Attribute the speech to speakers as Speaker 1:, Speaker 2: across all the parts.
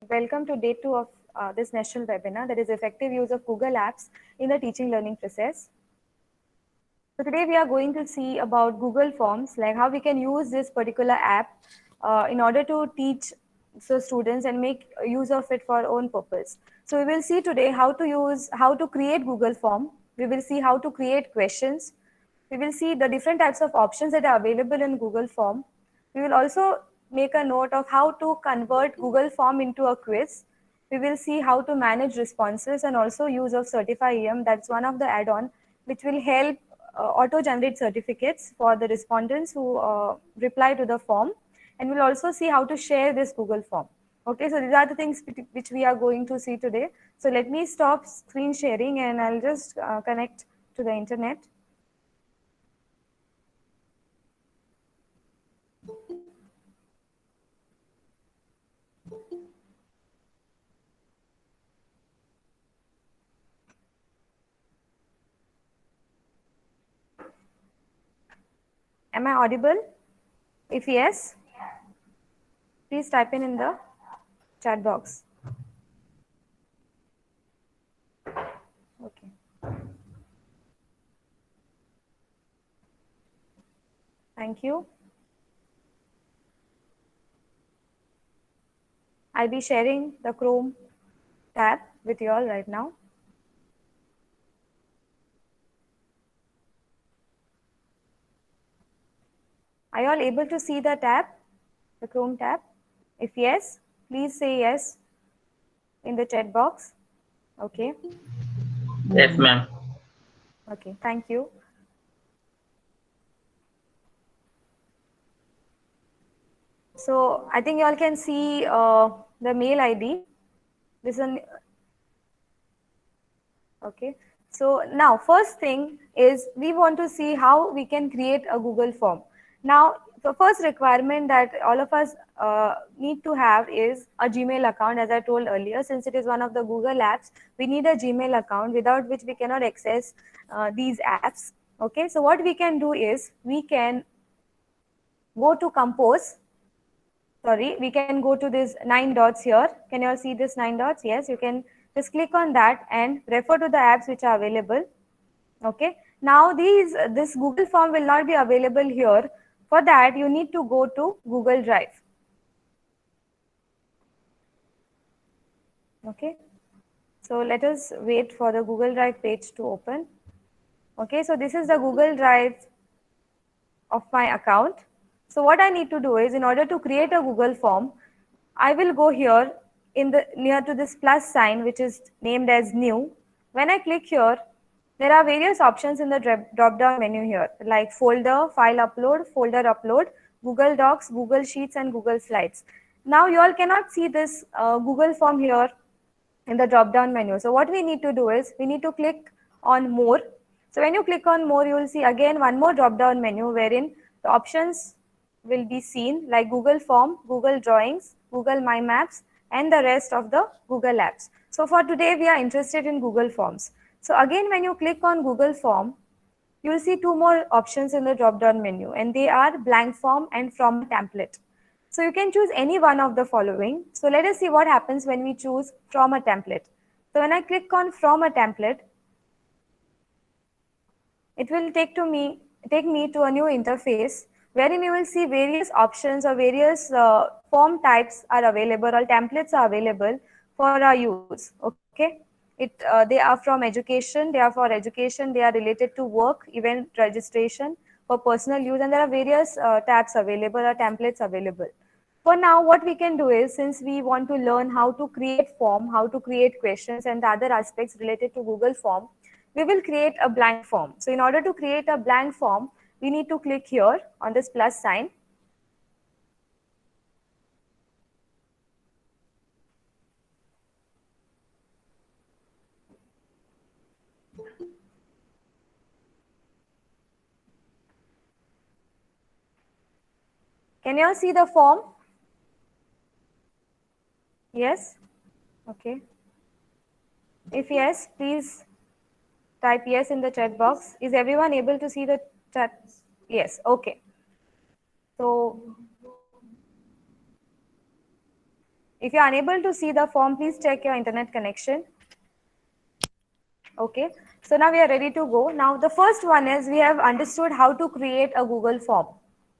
Speaker 1: Welcome to day 2 of this national webinar, that is effective use of Google Apps in the teaching learning process. So today we are going to see about Google Forms, like how we can use this particular app in order to teach the students and make use of it for our own purpose. So we will see today how to create Google Form. We will see how to create questions. We will see the different types of options that are available in Google Form. We will also make a note of how to convert Google Form into a quiz. We will see how to manage responses and also use of Certify EM. That's one of the add-on which will help auto-generate certificates for the respondents who reply to the form. And we'll also see how to share this Google Form. Okay, so these are the things which we are going to see today. So let me stop screen sharing and I'll just connect to the internet. Am I audible? If yes, please type in the chat box. Okay. Thank you. I'll be sharing the Chrome tab with you all right now. Are you all able to see the tab, the Chrome tab? If yes, please say yes in the chat box. Okay.
Speaker 2: Yes, ma'am.
Speaker 1: Okay, thank you. So I think you all can see the mail ID. This is okay. So now first thing is we want to see how we can create a Google form. Now the first requirement that all of us need to have is a Gmail account. As I told earlier, since it is one of the Google apps, we need a Gmail account without which we cannot access these apps. Okay, so what we can do is we can go to Compose. Sorry, we can go to this 9 dots here. Can you all see this 9 dots? Yes, you can just click on that and refer to the apps which are available. Okay, now this Google form will not be available here. For that you need to go to Google Drive. Okay, so let us wait for the Google Drive page to open. Okay, so this is the Google Drive of my account. So what I need to do is, in order to create a Google form, I will go here in the near to this plus sign which is named as new. When I click here, there are various options in the drop down menu here, like folder, file upload, folder upload, Google Docs, Google Sheets and Google Slides. Now you all cannot see this Google form here in the drop down menu. So what we need to do is we need to click on more. So when you click on more, you will see again one more drop down menu wherein the options will be seen like Google Form, Google Drawings, Google My Maps and the rest of the Google apps. So for today we are interested in Google Forms. So again when you click on Google Form, you will see two more options in the drop down menu and they are blank form and from a template. So you can choose any one of the following. So let us see what happens when we choose from a template. So when I click on from a template, it will take me to a new interface wherein you will see various options or various form types are available or templates are available for our use. Okay, they are from education, they are related to work, event registration, for personal use, and there are various tabs available or templates available. For now, what we can do is, since we want to learn how to create form, how to create questions and the other aspects related to Google Form, we will create a blank form. So in order to create a blank form, we need to click here on this plus sign. Can you all see the form? Yes? Okay. If yes, please type yes in the chat box. Is everyone able to see the chat? Yes, okay. So If you're unable to see the form, please check your internet connection. Okay, so now we are ready to go. Now the first one is we have understood how to create a Google form.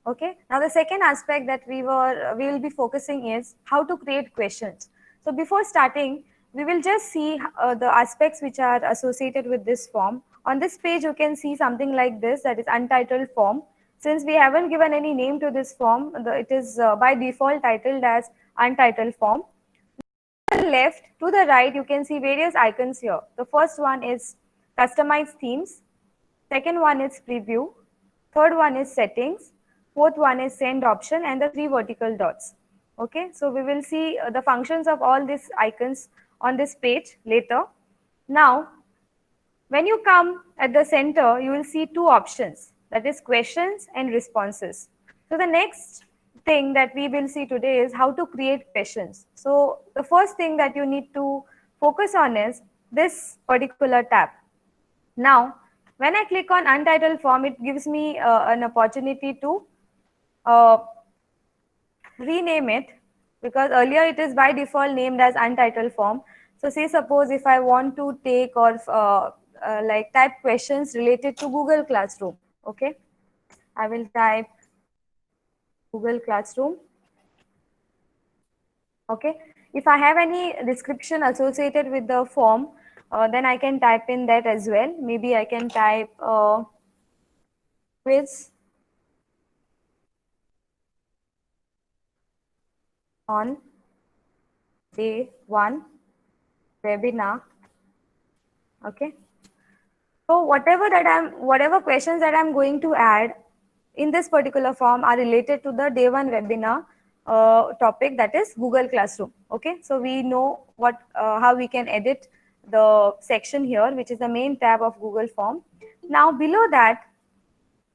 Speaker 1: Okay, now the second aspect that we will be focusing is how to create questions. So before starting, we will just see the aspects which are associated with this form. On this page, you can see something like this, that is untitled form. Since we haven't given any name to this form, it is by default titled as untitled form. Left to the right, you can see various icons here. The first one is customize themes. Second one is preview. Third one is settings. Fourth one is send option and the three vertical dots. Okay, so we will see the functions of all these icons on this page later. Now, when you come at the center, you will see two options, that is questions and responses. So the next thing that we will see today is how to create questions. So the first thing that you need to focus on is this particular tab. Now, when I click on untitled form, it gives me an opportunity to uh, rename it, because earlier it is by default named as untitled form. So say suppose if I want to take or like type questions related to Google Classroom. Okay, I will type Google Classroom. Okay, if I have any description associated with the form, then I can type in that as well. Maybe I can type quiz on day 1 webinar. Okay, so whatever questions that I'm going to add in this particular form are related to the day 1 webinar topic, that is Google Classroom. Okay, so we know how we can edit the section here, which is the main tab of Google Form. Now below that,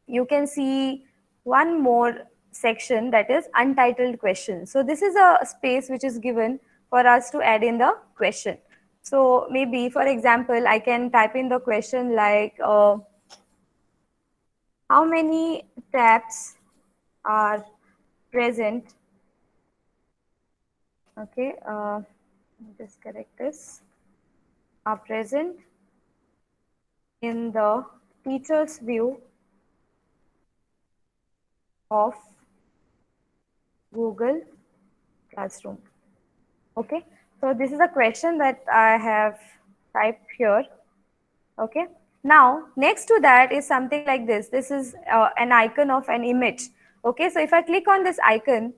Speaker 1: you can see one more section, that is untitled question. So this is a space which is given for us to add in the question. So maybe for example, I can type in the question like how many tabs are present? Okay, just correct this. Are present in the teacher's view of Google Classroom. Okay, so this is a question that I have typed here. Okay, now next to that is something like this. This is an icon of an image. Okay, so if I click on this icon,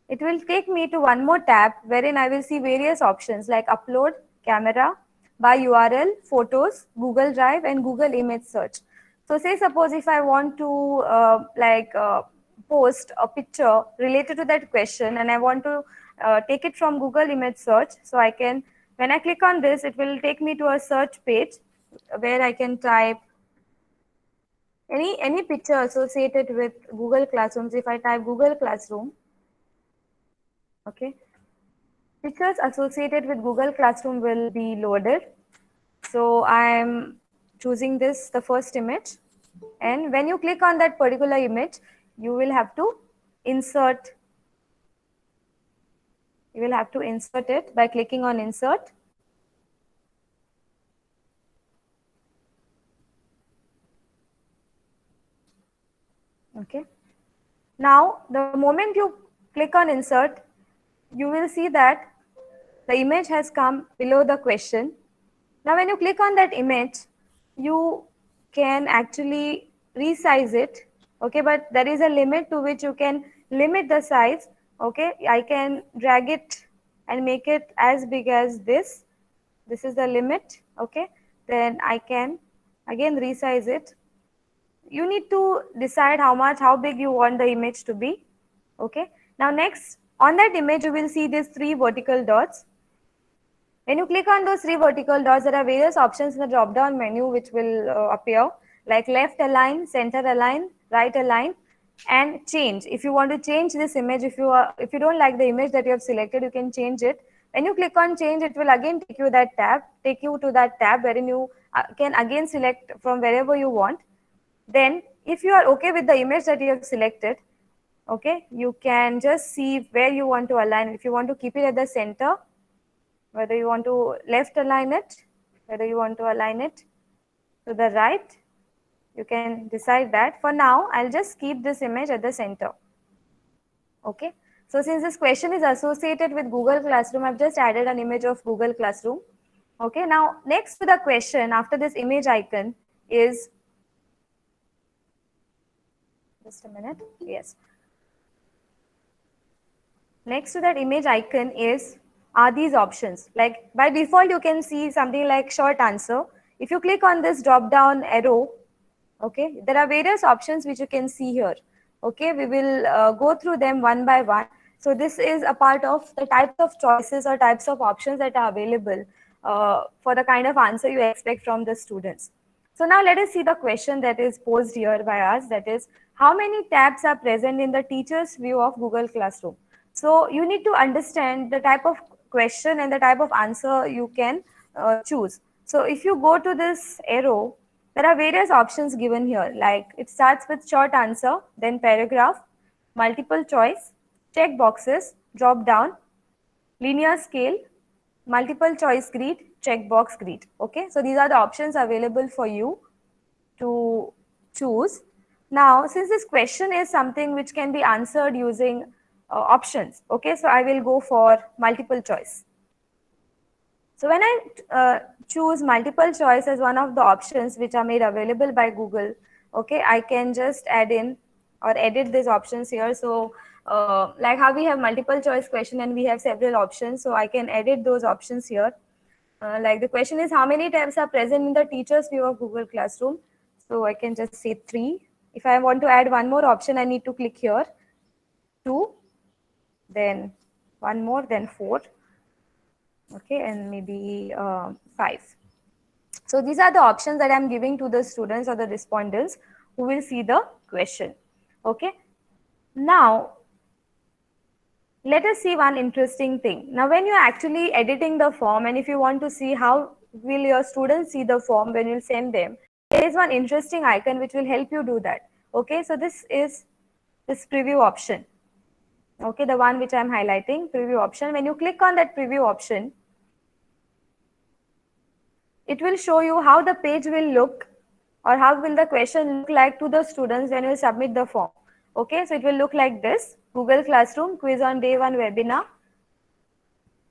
Speaker 1: it will take me to one more tab wherein I will see various options like upload, camera, by URL, photos, Google Drive and Google image search. So say suppose if I want to post a picture related to that question and I want to take it from Google image search. So I can, when I click on this, it will take me to a search page where I can type any picture associated with Google Classrooms. If I type Google Classroom, okay, pictures associated with Google Classroom will be loaded. So I'm choosing this, the first image. And when you click on that particular image, you will have to insert. You will have to insert it by clicking on insert. Okay. Now, the moment you click on insert, you will see that the image has come below the question. Now, when you click on that image, you can actually resize it. Okay, but there is a limit to which you can limit the size. Okay, I can drag it and make it as big as this. This is the limit. Okay, then I can again resize it. You need to decide how big you want the image to be. Okay, now next on that image, you will see these three vertical dots. When you click on those three vertical dots, there are various options in the drop down menu which will appear, like left align, center align, right align, and change. If you want to change this image, if you don't like the image that you have selected, you can change it. When you click on change, it will again take you to that tab wherein you can again select from wherever you want. Then if you are okay with the image that you have selected, Okay, you can just see where you want to align. If you want to keep it at the center, whether you want to left align it, whether you want to align it to the right, you can decide that. For now, I'll just keep this image at the center. Okay, so since this question is associated with Google Classroom, I've just added an image of Google Classroom. Okay, now next to the question after this image icon is, just a minute, yes. Next to that image icon are these options. Like by default, you can see something like short answer. If you click on this drop down arrow, okay, there are various options which you can see here. Okay, we will go through them one by one. So this is a part of the types of choices or types of options that are available for the kind of answer you expect from the students. So now let us see the question that is posed here by us, that is, how many tabs are present in the teacher's view of Google Classroom? So you need to understand the type of question and the type of answer you can choose. So if you go to this arrow, there are various options given here, like it starts with short answer, then paragraph, multiple choice, check boxes, drop down, linear scale, multiple choice grid, checkbox grid. Okay, so these are the options available for you to choose. Now, since this question is something which can be answered using options, okay, so I will go for multiple choice. So when I choose multiple choice as one of the options which are made available by Google, okay, I can just add in or edit these options here. So like how we have multiple choice question and we have several options, so I can edit those options here. Like the question is, how many tabs are present in the teacher's view of Google Classroom? So I can just say 3. If I want to add one more option, I need to click here, 2, then one more, then 4. Okay, and maybe 5. So these are the options that I'm giving to the students or the respondents who will see the question. Okay, now let us see one interesting thing. Now when you're actually editing the form and if you want to see how will your students see the form when you send them, there is one interesting icon which will help you do that. Okay, so this is this preview option. Okay, the one which I'm highlighting, preview option. When you click on that preview option, it will show you how the page will look or how will the question look like to the students when you submit the form. Okay, so it will look like this: Google Classroom quiz on day 1 webinar.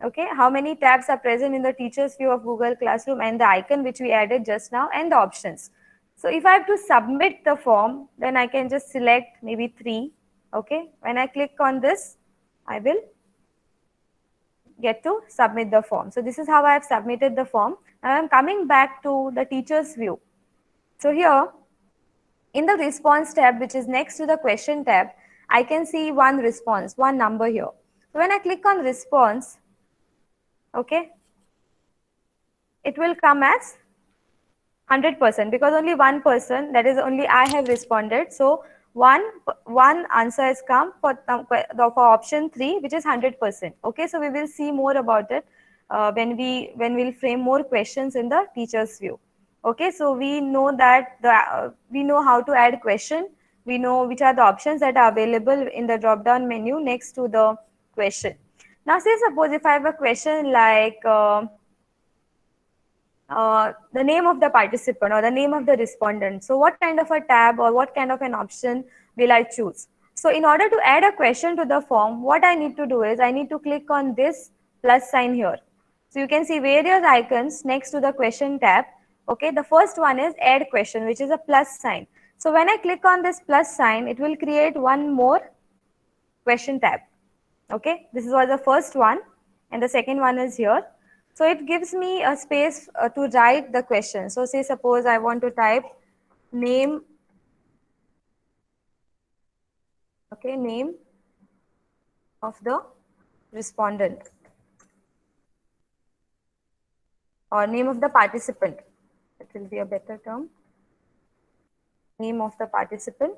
Speaker 1: Okay, how many tabs are present in the teacher's view of Google Classroom, and the icon which we added just now, and the options. So if I have to submit the form, then I can just select maybe 3. Okay, when I click on this, I will get to submit the form. So this is how I have submitted the form. Now I am coming back to the teacher's view. So here in the response tab, which is next to the question tab, I can see one response, one number here. So when I click on response, okay, it will come as 100% because only one person, that is only I have responded. So one answer has come for option 3, which is 100%. Okay, so we will see more about it when we'll frame more questions in the teacher's view. Okay, so we know that we know how to add question. We know which are the options that are available in the drop down menu next to the question. Now, say suppose if I have a question like the name of the participant or the name of the respondent. So what kind of a tab or what kind of an option will I choose? So in order to add a question to the form, what I need to do is I need to click on this plus sign here. So you can see various icons next to the question tab. Okay, the first one is add question, which is a plus sign. So when I click on this plus sign, it will create one more question tab. Okay, this was the first one and the second one is here. So it gives me a space to write the question. So say suppose I want to type name, okay, name of the respondent or name of the participant. That will be a better term. Name of the participant.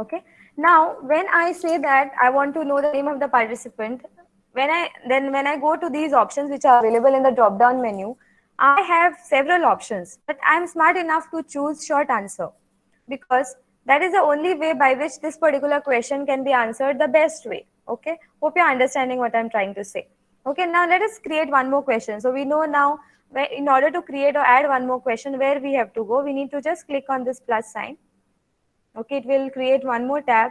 Speaker 1: Okay. Now, when I say that I want to know the name of the participant, when I go to these options which are available in the drop down menu, I have several options, but I'm smart enough to choose short answer because that is the only way by which this particular question can be answered the best way. Okay, hope you're understanding what I'm trying to say. Okay, now let us create one more question. So we know now where, in order to create or add one more question, where we have to go, we need to just click on this plus sign. Okay, it will create one more tab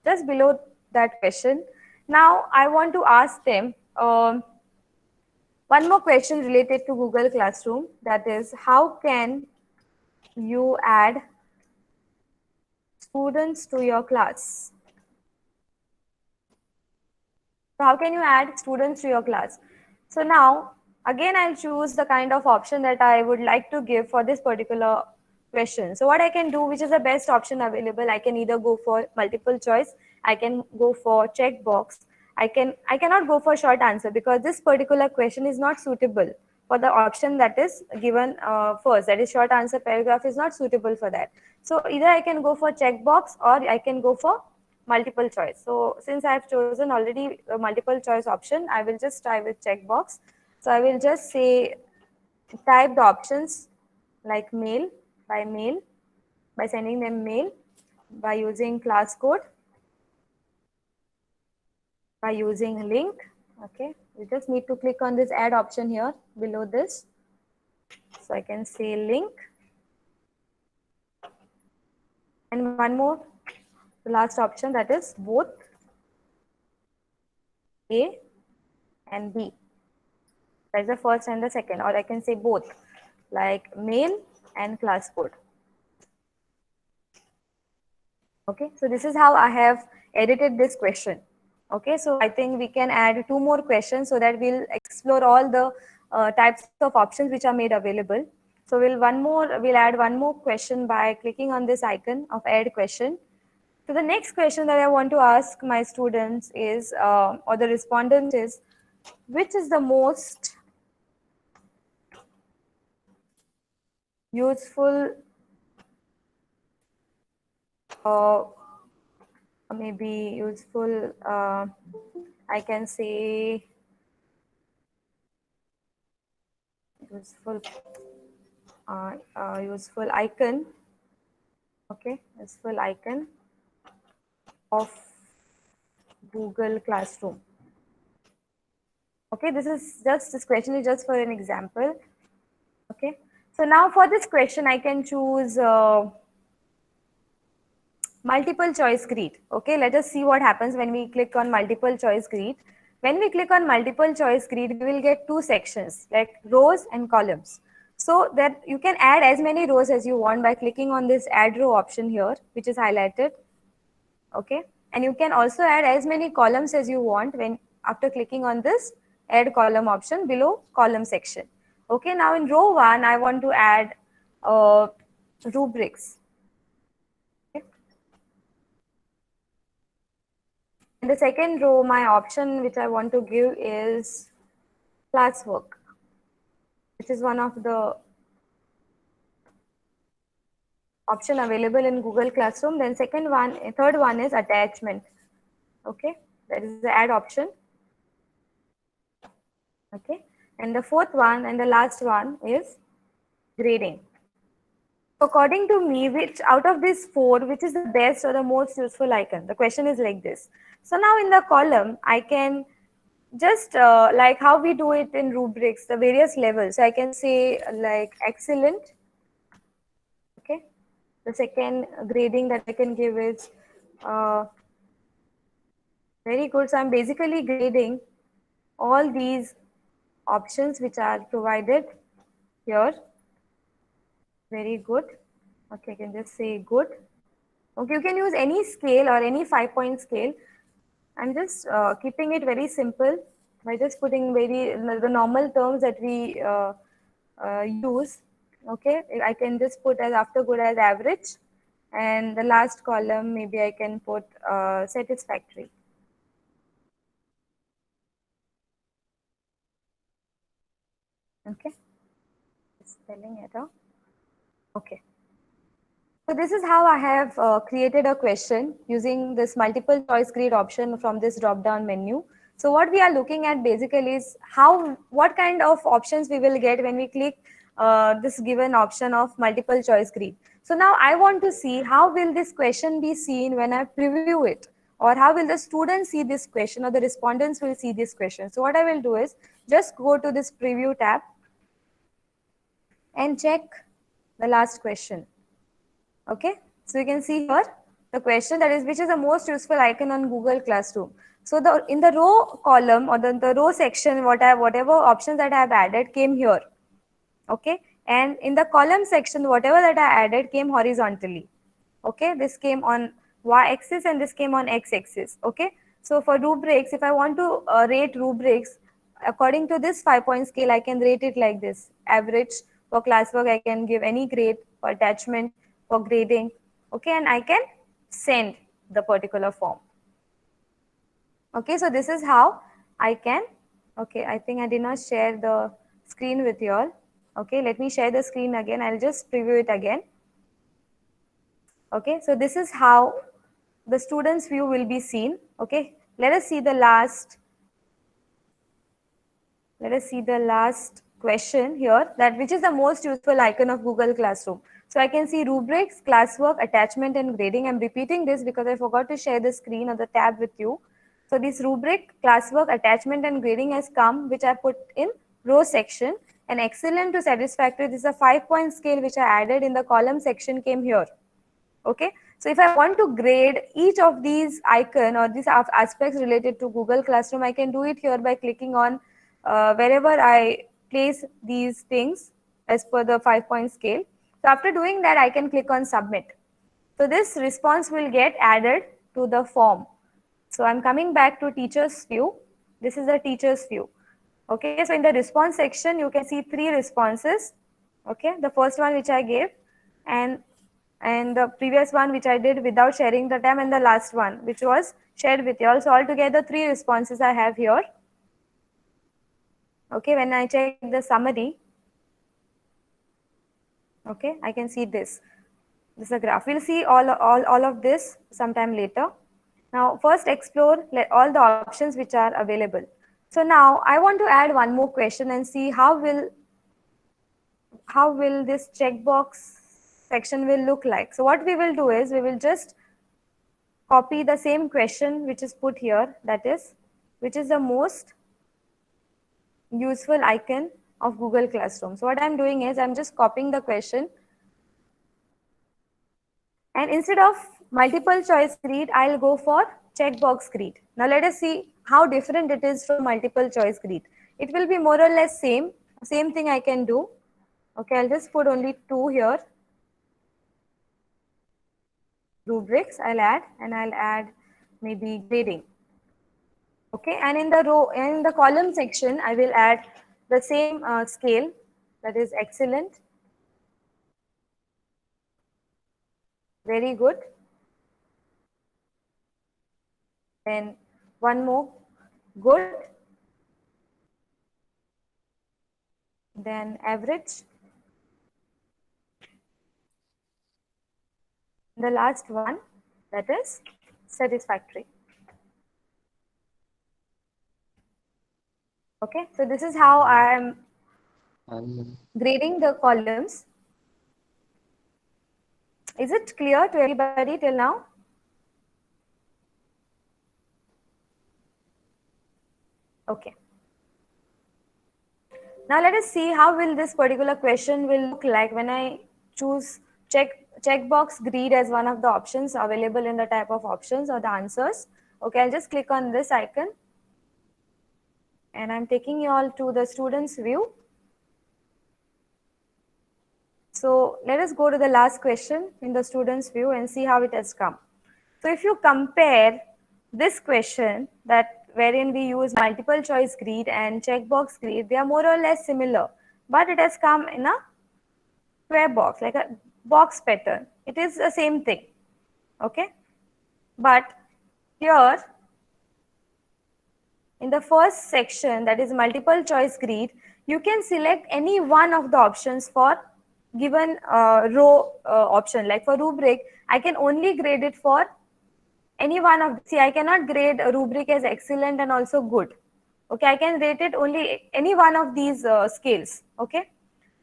Speaker 1: just below that question. Now I want to ask them one more question related to Google Classroom, that is, how can you add students to your class? So how can you add students to your class? So now, again, I'll choose the kind of option that I would like to give for this particular question. So what I can do, which is the best option available, I can either go for multiple choice, I can go for checkbox, I cannot go for short answer because this particular question is not suitable for the option that is given first, that is short answer paragraph is not suitable for that. So either I can go for checkbox or I can go for multiple choice. So since I have chosen already a multiple choice option, I will just try with checkbox. So I will just say type the options like mail, by sending them mail, by using class code, by using link. Okay, you just need to click on this add option here below this. So I can say link. And one more, the last option, that is both A and B. That is the first and the second, or I can say both, like mail and class code. Okay, so this is how I have edited this question. Okay, so I think we can add two more questions so that we'll explore all the types of options which are made available. So we'll add one more question by clicking on this icon of add question. So the next question that I want to ask my students is, or the respondent is, which is the most useful, uh, maybe useful, I can say useful, useful icon, okay, useful icon of Google Classroom. Okay, this question is just for an example. Okay, so now for this question, I can choose multiple choice grid. Okay, let us see what happens when we click on multiple choice grid. When we click on multiple choice grid, we will get two sections like rows and columns. So that you can add as many rows as you want by clicking on this add row option here, which is highlighted. Okay, and you can also add as many columns as you want when after clicking on this add column option below column section. Okay, now in row 1, I want to add rubrics. Okay. In the second row, my option which I want to give is classwork, which is one of the option available in Google Classroom. Then third one is attachment. Okay, that is the add option. Okay, and the fourth one and the last one is grading. According to me, which out of these four, which is the best or the most useful icon? The question is like this. So now in the column, I can just like how we do it in rubrics, the various levels. So I can say like excellent. Okay. The second grading that I can give is very good. So I'm basically grading all these options which are provided here. Very good. Okay, I can just say good. Okay, you can use any scale or any 5-point scale. I'm just keeping it very simple by just putting the normal terms that we use. Okay, I can just put as after good as average, and the last column maybe I can put satisfactory. Okay, spelling error. Okay. So this is how I have created a question using this multiple choice grid option from this drop down menu. So what we are looking at basically is what kind of options we will get when we click this given option of multiple choice grid. So now I want to see how will this question be seen when I preview it, or how will the students see this question, or the respondents will see this question. So what I will do is just go to this preview tab and check the last question. Okay, so you can see here the question, that is which is the most useful icon on Google Classroom. So the in the row column, or the row section, whatever options that I have added came here. Okay, and in the column section, whatever that I added came horizontally. Okay, this came on y-axis and this came on x-axis. Okay, so for rubrics, if I want to rate rubrics according to this 5-point scale, I can rate it like this: average. For classwork, I can give any grade. For attachment, for grading. Okay, and I can send the particular form. Okay, so this is how I can. Okay, I think I did not share the screen with you all. Okay, let me share the screen again. I'll just preview it again. Okay, so this is how the student's view will be seen. Okay, let us see the last question here, that which is the most useful icon of Google Classroom. So I can see rubrics, classwork, attachment and grading. I'm repeating this because I forgot to share the screen or the tab with you. So this rubric, classwork, attachment and grading has come, which I put in row section, and excellent to satisfactory. This is a 5-point scale which I added in the column section came here. Okay, so if I want to grade each of these icon or these aspects related to Google Classroom, I can do it here by clicking on wherever I place these things as per the 5-point scale. So after doing that, I can click on submit. So this response will get added to the form. So I'm coming back to teacher's view. This is the teacher's view. Okay, so in the response section, you can see 3 responses. Okay, the first one which I gave, and the previous one which I did without sharing the tab, and the last one which was shared with you all. So altogether 3 responses I have here. Okay, when I check the summary, okay, I can see this. This is a graph. We'll see all of this sometime later. Now first explore all the options which are available. So now I want to add one more question and see how will this checkbox section will look like. So what we will do is we will just copy the same question which is put here, that is which is the most useful icon of Google Classroom. So what I'm doing is I'm just copying the question, and instead of multiple choice grid, I'll go for checkbox grid. Now let us see how different it is from multiple choice grid. It will be more or less same thing I can do. Okay, I'll just put only 2 here. Rubrics I'll add, and I'll add maybe grading. Okay, and in the column section, I will add the same scale, that is excellent, very good, then one more, good, then average, the last one, that is satisfactory. Okay, so this is how I am grading the columns. Is it clear to everybody till now? Okay. Now let us see how will this particular question will look like when I choose checkbox grid as one of the options available in the type of options or the answers. Okay, I'll just click on this icon, and I'm taking you all to the student's view. So let us go to the last question in the student's view and see how it has come. So if you compare this question, that wherein we use multiple choice grid and checkbox grid, they are more or less similar, but it has come in a square box, like a box pattern. It is the same thing. Okay, but here in the first section, that is multiple choice grid, you can select any one of the options for given row option. Like for rubric, I can only grade it for any one of, see, I cannot grade a rubric as excellent and also good. Okay, I can rate it only any one of these scales. Okay,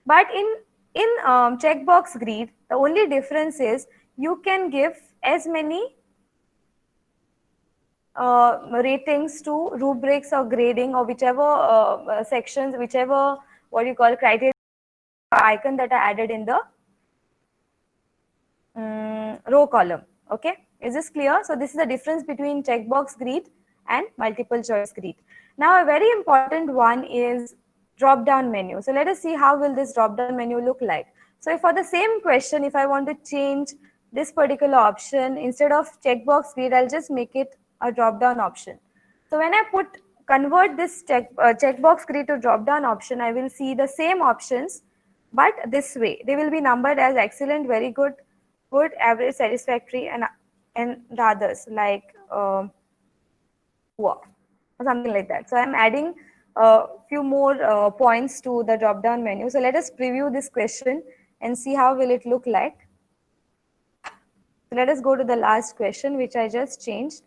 Speaker 1: but in checkbox grid, the only difference is you can give as many ratings to rubrics or grading or whichever sections, whichever what you call criteria icon that are added in the row column. Okay, is this clear? So this is the difference between checkbox grid and multiple choice grid. Now a very important one is drop down menu. So let us see how will this drop down menu look like. So for the same question, if I want to change this particular option, instead of checkbox grid, I'll just make it a drop down option. So when I convert this checkbox grid to drop down option, I will see the same options, but this way they will be numbered as excellent, very good, good, average, satisfactory, and the others like poor or something like that. So I'm adding a few more points to the drop down menu. So let us preview this question and see how will it look like. So let us go to the last question which I just changed.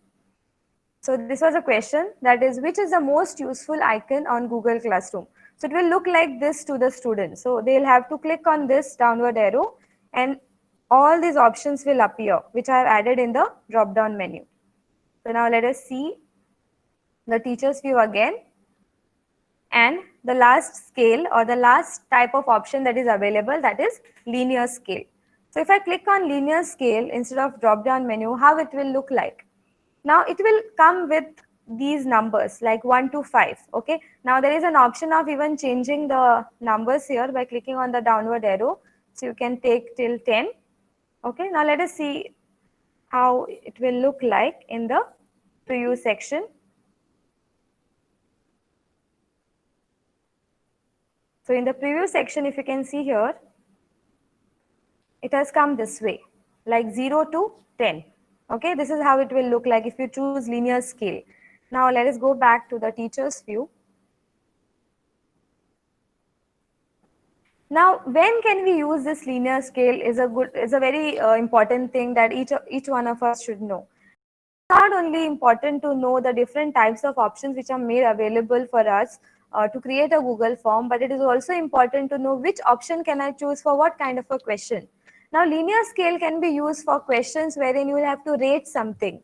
Speaker 1: So this was a question, that is, which is the most useful icon on Google Classroom? So it will look like this to the students. So they'll have to click on this downward arrow and all these options will appear, which I have added in the drop down menu. So now let us see the teacher's view again. And the last scale or the last type of option that is available, that is linear scale. So if I click on linear scale instead of drop down menu, how it will look like? Now it will come with these numbers like 1 to 5. Okay, now there is an option of even changing the numbers here by clicking on the downward arrow. So you can take till 10. Okay, now let us see how it will look like in the preview section. So in the preview section, if you can see here, it has come this way, like 0 to 10. Okay, this is how it will look like if you choose linear scale. Now let us go back to the teacher's view. Now, when can we use this linear scale is a very important thing that each one of us should know. It's not only important to know the different types of options which are made available for us to create a Google form, but it is also important to know which option can I choose for what kind of a question. Now, linear scale can be used for questions wherein you will have to rate something.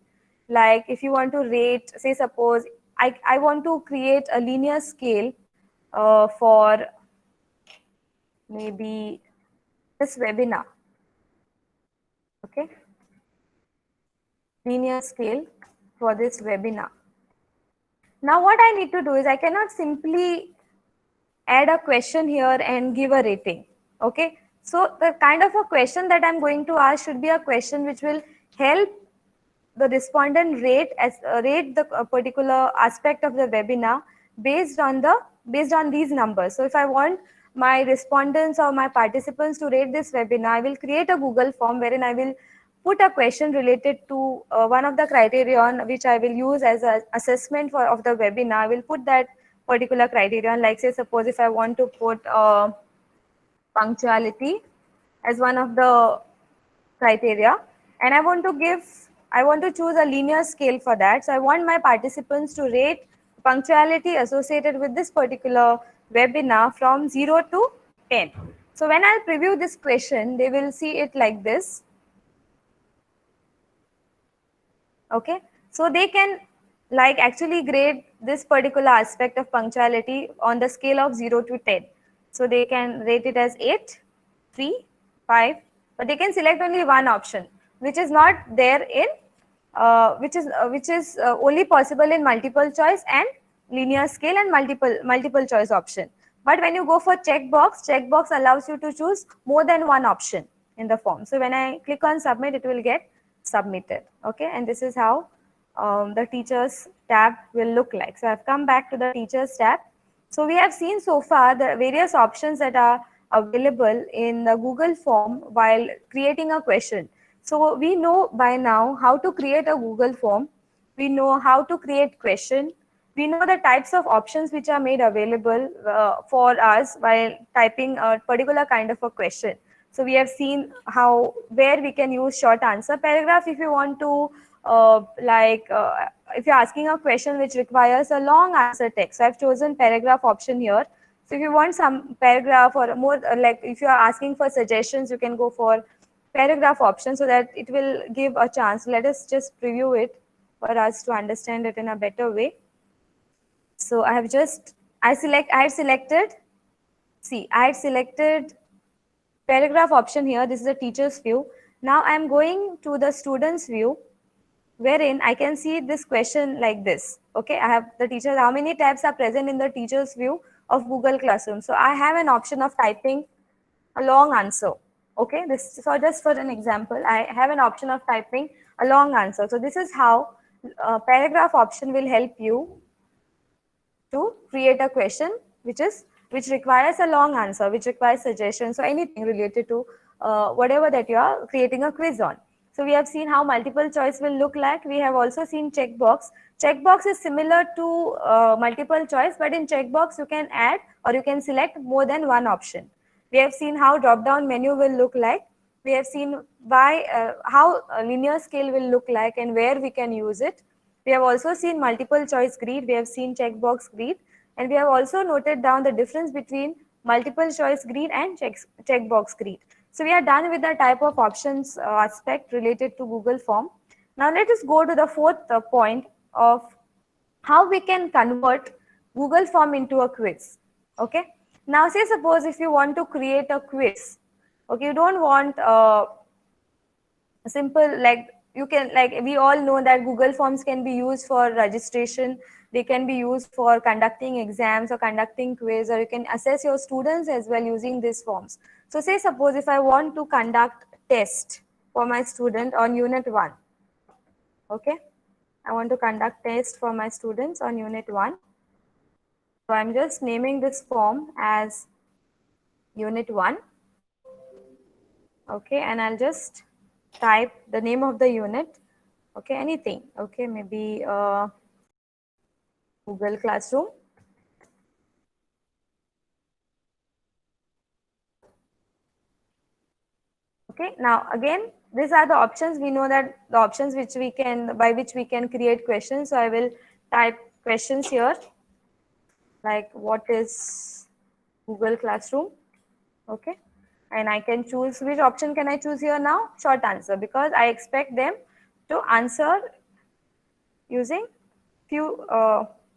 Speaker 1: Like if you want to rate, say suppose I want to create a linear scale for maybe this webinar. Okay, linear scale for this webinar. Now what I need to do is I cannot simply add a question here and give a rating. Okay, so the kind of a question that I'm going to ask should be a question which will help the respondent rate the particular aspect of the webinar based on these numbers. So if I want my respondents or my participants to rate this webinar, I will create a Google form wherein I will put a question related to one of the criterion which I will use as an assessment of the webinar. I will put that particular criterion, like say suppose if I want to put punctuality as one of the criteria, and I want to choose a linear scale for that. So I want my participants to rate punctuality associated with this particular webinar from 0 to 10. So when I'll preview this question, they will see it like this. Okay, so they can like actually grade this particular aspect of punctuality on the scale of 0 to 10. So they can rate it as 8, 3, 5, but they can select only one option which is not there in which is only possible in multiple choice and linear scale and multiple choice option. But when you go for checkbox allows you to choose more than one option in the form. So when I click on submit, it will get submitted. Okay, and this is how the teachers tab will look like. So I've come back to the teachers tab. So we have seen so far the various options that are available in the Google form while creating a question. So we know by now how to create a Google form. We know how to create question. We know the types of options which are made available for us while typing a particular kind of a question. So we have seen how where we can use short answer paragraph if you want to if you're asking a question which requires a long answer text, so I've chosen paragraph option here. So if you want some paragraph or more, like if you are asking for suggestions, you can go for paragraph option so that it will give a chance. Let us just preview it for us to understand it in a better way. So I have just, I had selected, see, I had selected paragraph option here. This is the teacher's view. Now I am going to the student's view, wherein I can see this question like this. Okay, I have the teacher, how many tabs are present in the teacher's view of Google Classroom. So I have an option of typing a long answer. Okay, this so just for an example, I have an option of typing a long answer. So this is how paragraph option will help you to create a question which requires a long answer, which requires suggestions, or anything related to whatever that you are creating a quiz on. So we have seen how multiple choice will look like. We have also seen checkbox. Checkbox is similar to multiple choice, but in checkbox you can add or you can select more than one option. We have seen how drop down menu will look like. We have seen how a linear scale will look like and where we can use it. We have also seen multiple choice grid, we have seen checkbox grid, and we have also noted down the difference between multiple choice grid and checkbox grid. So we are done with the type of options aspect related to Google Form. Now let us go to the fourth point of how we can convert Google Form into a quiz. Okay. Now say suppose if you want to create a quiz, okay, you don't want simple, like you can, like we all know that Google Forms can be used for registration, they can be used for conducting exams or conducting quiz, or you can assess your students as well using these forms. So say suppose if I want to conduct test for my student on unit 1. Okay, I want to conduct test for my students on unit 1. So I'm just naming this form as unit 1. Okay, and I'll just type the name of the unit. Okay, anything. Okay, maybe Google Classroom. Okay, now again, these are the options. We know that the options which we can, by which we can create questions. So I will type questions here, like what is Google Classroom? Okay, and I can choose which option can I choose here now? Short answer, because I expect them to answer using few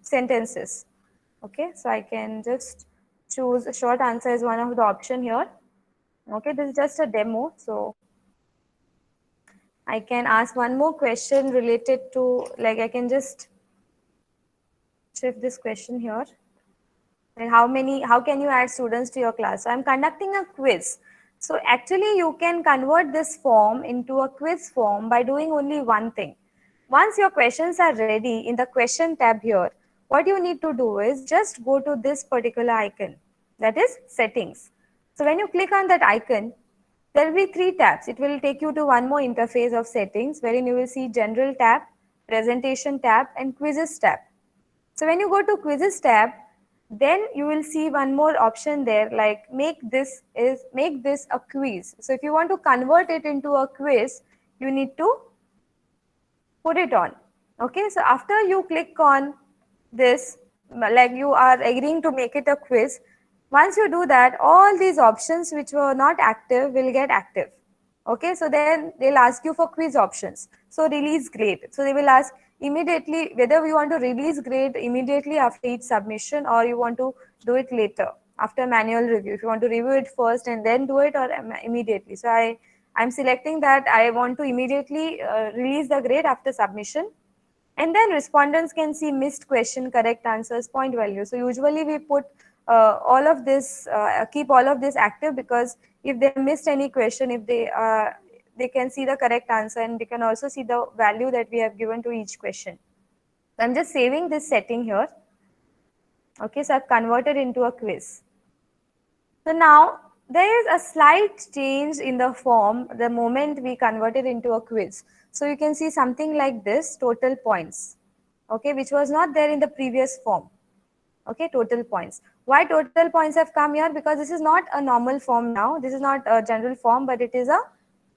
Speaker 1: sentences. Okay, so I can just choose a short answer as one of the option here. Okay, this is just a demo, so I can ask one more question related to, like I can just shift this question here. And how can you add students to your class? So I'm conducting a quiz. So actually you can convert this form into a quiz form by doing only one thing. Once your questions are ready in the question tab here, what you need to do is just go to this particular icon, that is settings. So when you click on that icon, there will be 3 tabs. It will take you to one more interface of settings wherein you will see general tab, presentation tab, and quizzes tab. So when you go to quizzes tab, then you will see one more option there, like make this a quiz. So if you want to convert it into a quiz, you need to put it on. Okay, so after you click on this, like you are agreeing to make it a quiz, once you do that, all these options which were not active will get active. Okay, so then they'll ask you for quiz options. So release grade. So they will ask immediately whether you want to release grade immediately after each submission, or you want to do it later after manual review. If you want to review it first and then do it, or immediately. So I'm selecting that I want to immediately release the grade after submission. And then respondents can see missed question, correct answers, point value. So usually we put all of this, keep all of this active, because if they missed any question, if they can see the correct answer, and they can also see the value that we have given to each question. So I'm just saving this setting here. Okay, so I've converted into a quiz. So now there is a slight change in the form the moment we convert it into a quiz. So you can see something like this, total points, okay, which was not there in the previous form. Okay, total points. Why total points have come here? Because this is not a normal form now. This is not a general form, but it is a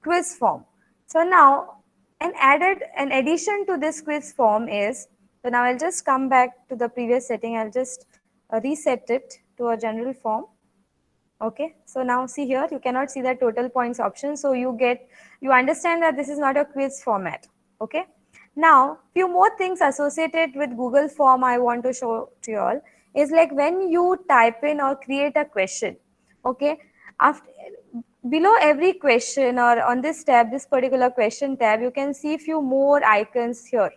Speaker 1: quiz form. So now And added an addition to this quiz form is, so now I'll just come back to the previous setting. I'll just reset it to a general form. Okay, so now see here, you cannot see the total points option. So you understand that this is not a quiz format. Okay, now few more things associated with Google form I want to show to you all is like when you type in or create a question. Okay, after below every question or on this tab, this particular question tab, you can see few more icons here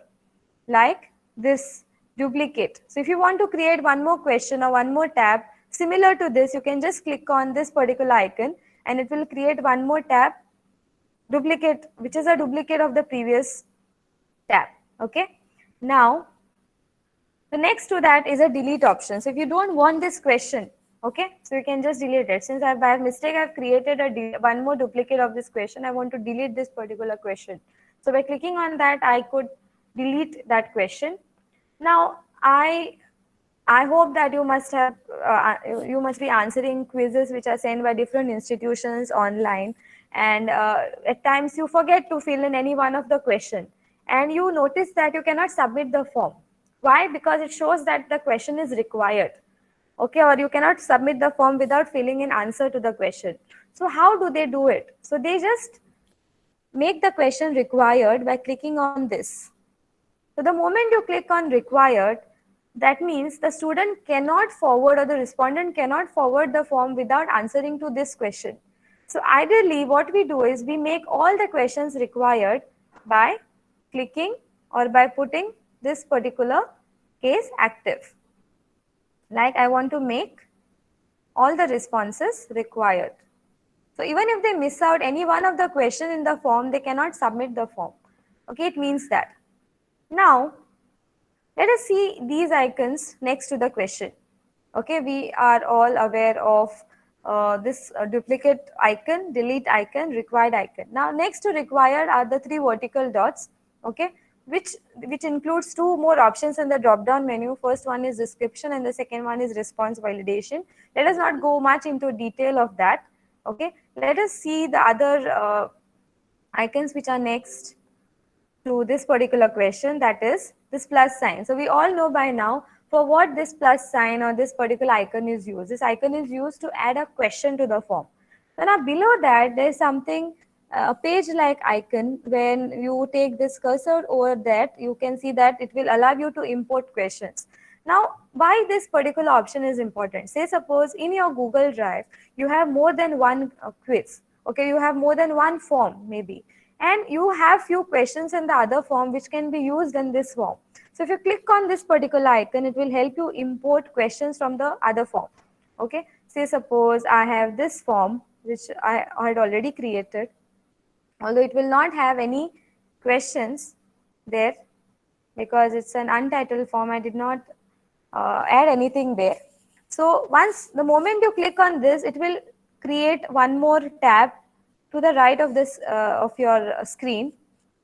Speaker 1: like this duplicate. So if you want to create one more question or one more tab similar to this, you can just click on this particular icon and it will create one more tab duplicate, which is a duplicate of the previous tab. Okay, now the next to that is a delete option. So if you don't want this question, okay, so you can just delete it. Since I've by mistake I've created one more duplicate of this question, I want to delete this particular question. So by clicking on that, I could delete that question. Now I hope that you must be answering quizzes which are sent by different institutions online, and at times you forget to fill in any one of the question, and you notice that you cannot submit the form. Why? Because it shows that the question is required. Okay, or you cannot submit the form without filling in answer to the question. So how do they do it? So they just make the question required by clicking on this. So the moment you click on required, that means the student cannot forward or the respondent cannot forward the form without answering to this question. So ideally what we do is we make all the questions required by clicking or by putting this particular case active. Like I want to make all the responses required. So even if they miss out any one of the question in the form, they cannot submit the form. Okay, it means that. Now, let us see these icons next to the question. Okay, we are all aware of this duplicate icon, delete icon, required icon. Now, next to required are the three vertical dots, okay, which includes two more options in the drop down menu. First one is description and the second one is response validation. Let us not go much into detail of that. Okay, let us see the other icons which are next to this particular question, that is this plus sign. So we all know by now for what this plus sign or this particular icon is used. This icon is used to add a question to the form. So now below that there is something, a page like icon. When you take this cursor over that, you can see that it will allow you to import questions. Now why this particular option is important? Say suppose in your Google Drive you have more than one quiz. Okay, you have more than one form maybe, and you have few questions in the other form which can be used in this form. So if you click on this particular icon, it will help you import questions from the other form. Okay, say suppose I have this form which I had already created, although it will not have any questions there because it's an untitled form. I did not add anything there. So once the moment you click on this, it will create one more tab to the right of this of your screen.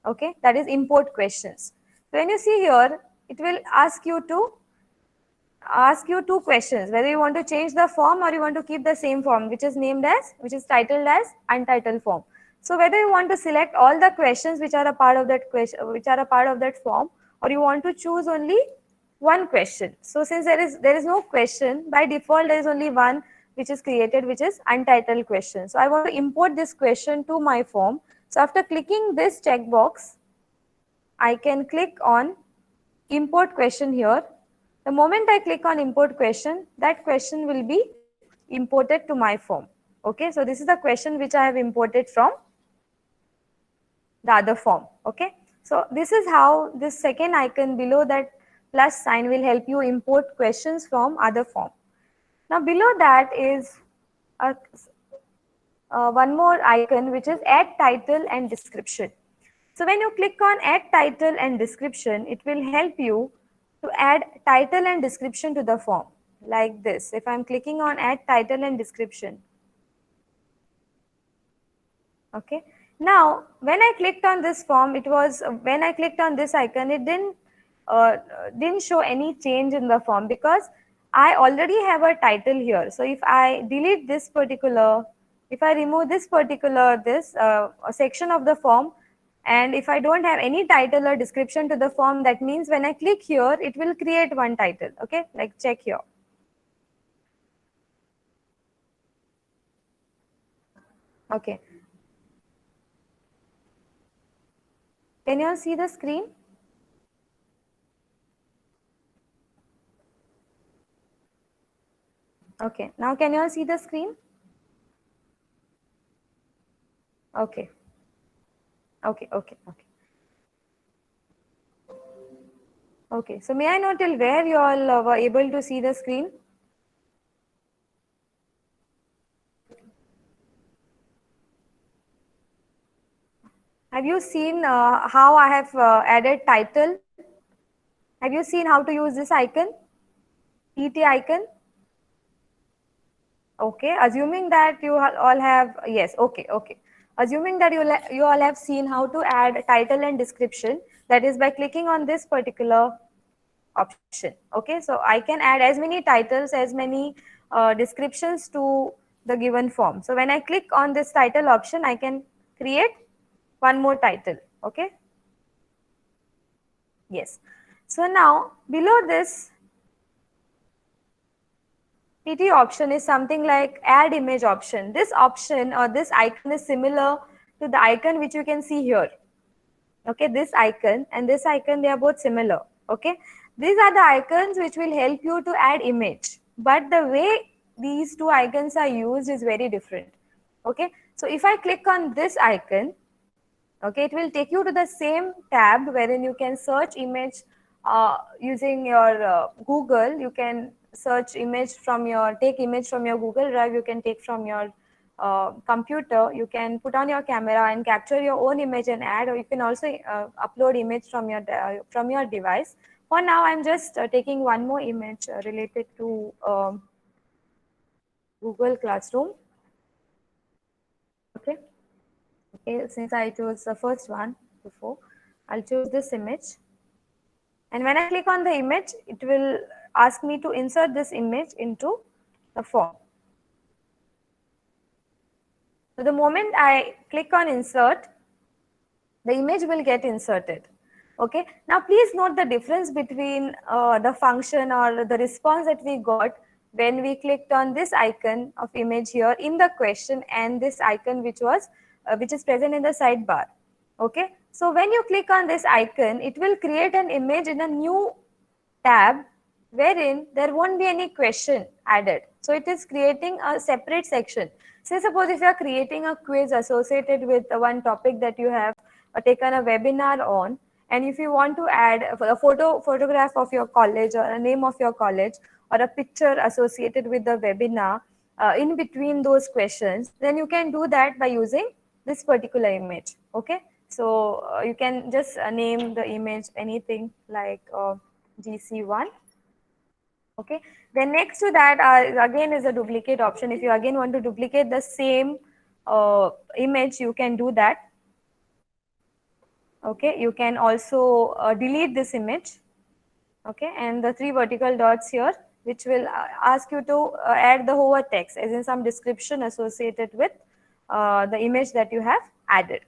Speaker 1: Okay, that is import questions. So when you see here, it will ask you two questions, whether you want to change the form or you want to keep the same form, which is titled as untitled form. So whether you want to select all the questions which are a part of that form, or you want to choose only one question. So since there is no question, by default there is only one which is created, which is untitled question. So I want to import this question to my form. So after clicking this checkbox, I can click on import question here. The moment I click on import question, that question will be imported to my form. Okay, so this is the question which I have imported from the other form. Okay, so this is how this second icon below that plus sign will help you import questions from other form. Now below that is one more icon which is add title and description. So when you click on add title and description, it will help you to add title and description to the form like this. If I'm clicking on add title and description, okay. Now when I clicked on this form, when I clicked on this icon, it didn't show any change in the form because I already have a title here. So if I delete this particular, if I remove this particular a section of the form And if I don't have any title or description to the form, that means when I click here, it will create one title. Okay, like check here. Okay. Can you all see the screen? Okay. Now can you all see the screen? Okay. Okay. Okay. Okay. Okay. So may I know till where you all were able to see the screen? Have you seen how I have added title? Have you seen how to use this icon? PT icon? Okay, assuming that you all have, yes, okay, okay. Assuming that you all have seen how to add title and description, that is by clicking on this particular option. Okay, so I can add as many titles, as many descriptions to the given form. So when I click on this title option, I can create one more title. Okay, yes. So now below this PT option is something like add image option. This option or this icon is similar to the icon which you can see here. Okay, this icon and this icon, they are both similar. Okay, these are the icons which will help you to add image, but the way these two icons are used is very different. Okay, so if I click on this icon, okay, it will take you to the same tab wherein you can search image using your Google. You can search image from your, take image from your Google Drive, you can take from your computer, you can put on your camera and capture your own image and add, or you can also upload image from your device. For now I'm just taking one more image related to Google Classroom. Okay. Okay, since I chose the first one before, I'll choose this image. And when I click on the image, it will ask me to insert this image into the form. So the moment I click on insert, the image will get inserted. Okay, now please note the difference between the function or the response that we got when we clicked on this icon of image here in the question and this icon which is present in the sidebar. Okay, so when you click on this icon, it will create an image in a new tab wherein there won't be any question added. So it is creating a separate section. Say suppose if you are creating a quiz associated with one topic that you have taken a webinar on, and if you want to add a photograph of your college or a name of your college or a picture associated with the webinar in between those questions, then you can do that by using this particular image. Okay, so you can just name the image anything like GC1. Okay, then next to that again is a duplicate option. If you again want to duplicate the same image, you can do that. Okay, you can also delete this image. Okay, and the three vertical dots here, which will ask you to add the hover text, as in some description associated with the image that you have added.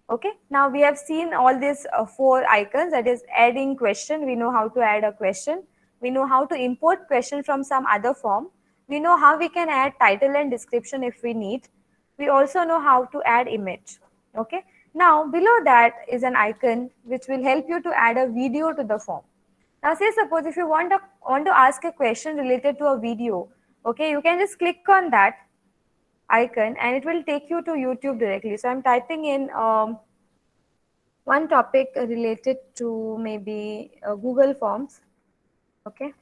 Speaker 1: Okay, now we have seen all these four icons, that is adding question. We know how to add a question. We know how to import question from some other form. We know how we can add title and description if we need. We also know how to add image. Okay, now below that is an icon which will help you to add a video to the form. Now say suppose if you want to ask a question related to a video, okay, you can just click on that icon and it will take you to YouTube directly. So I'm typing in one topic related to maybe Google Forms. Okay,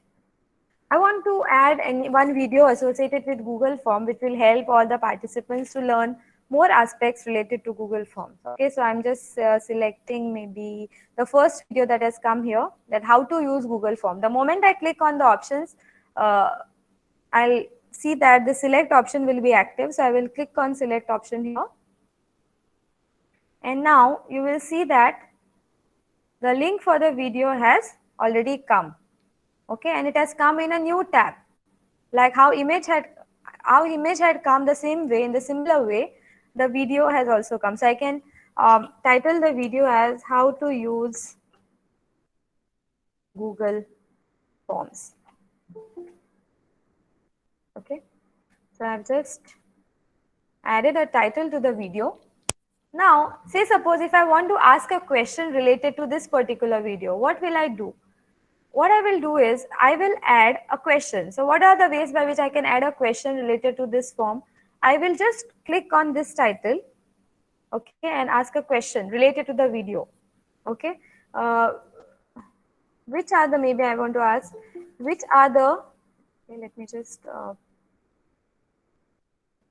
Speaker 1: I want to add one video associated with Google Form which will help all the participants to learn more aspects related to Google Forms. Okay, so I'm just selecting maybe the first video that has come here, that how to use Google Form. The moment I click on the options, I'll see that the select option will be active. So I will click on select option here. And now you will see that the link for the video has already come. Okay, and it has come in a new tab. Like how image had come the same way, in the similar way, the video has also come. So I can title the video as how to use Google Forms. Okay, so I've just added a title to the video. Now, say suppose if I want to ask a question related to this particular video, what will I do? What I will do is I will add a question. So what are the ways by which I can add a question related to this form? I will just click on this title, okay, and ask a question related to the video. Okay, uh, which are the, maybe I want to ask, which are the, okay, let me just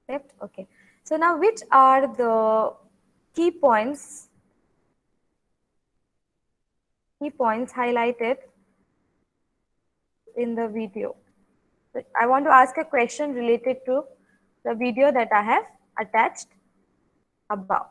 Speaker 1: left. Okay, so now which are the key points highlighted in the video? So I want to ask a question related to the video that I have attached above.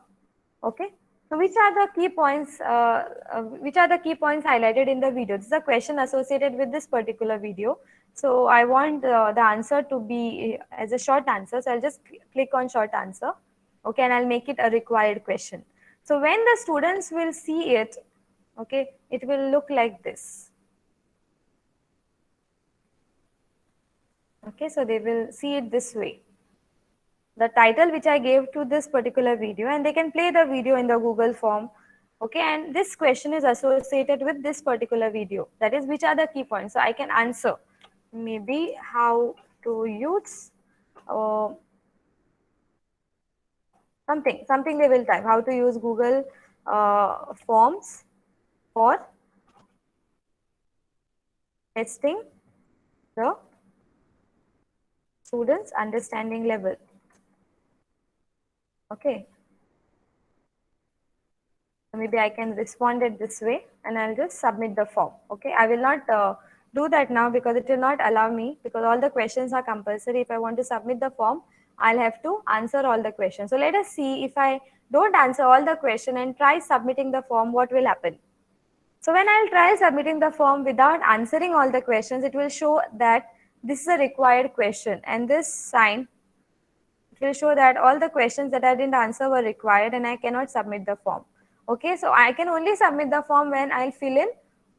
Speaker 1: Okay, so which are the key points highlighted in the video? This is a question associated with this particular video, so I want the answer to be as a short answer, so I'll just click on short answer. Okay, and I'll make it a required question. So when the students will see it, okay, it will look like this. Okay, so they will see it this way, the title which I gave to this particular video, and they can play the video in the Google form. Okay, and this question is associated with this particular video. That is, which are the key points? So I can answer maybe how to use something they will type, how to use Google Forms for testing the students' understanding level. Okay, maybe I can respond it this way and I'll just submit the form. Okay, I will not do that now because it will not allow me, because all the questions are compulsory. If I want to submit the form, I'll have to answer all the questions. So let us see, if I don't answer all the question and try submitting the form, what will happen? So when I'll try submitting the form without answering all the questions, it will show that this is a required question, and this sign, it will show that all the questions that I didn't answer were required and I cannot submit the form. Okay, so I can only submit the form when I'll fill in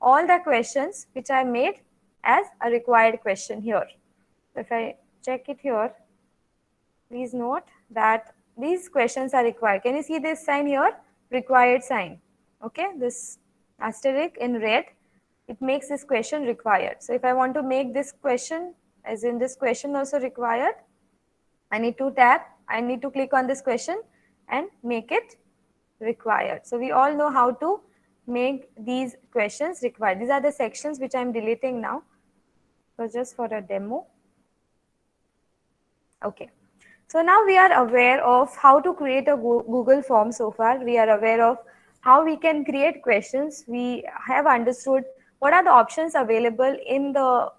Speaker 1: all the questions which I made as a required question here. If I check it here, please note that these questions are required. Can you see this sign here? Required sign. Okay, this asterisk in red, it makes this question required. So if I want to make this question, as in this question also required, I need to click on this question and make it required. So we all know how to make these questions required. These are the sections which I am deleting now. So just for a demo. Okay. So now we are aware of how to create a Google form so far. We are aware of how we can create questions. We have understood what are the options available in the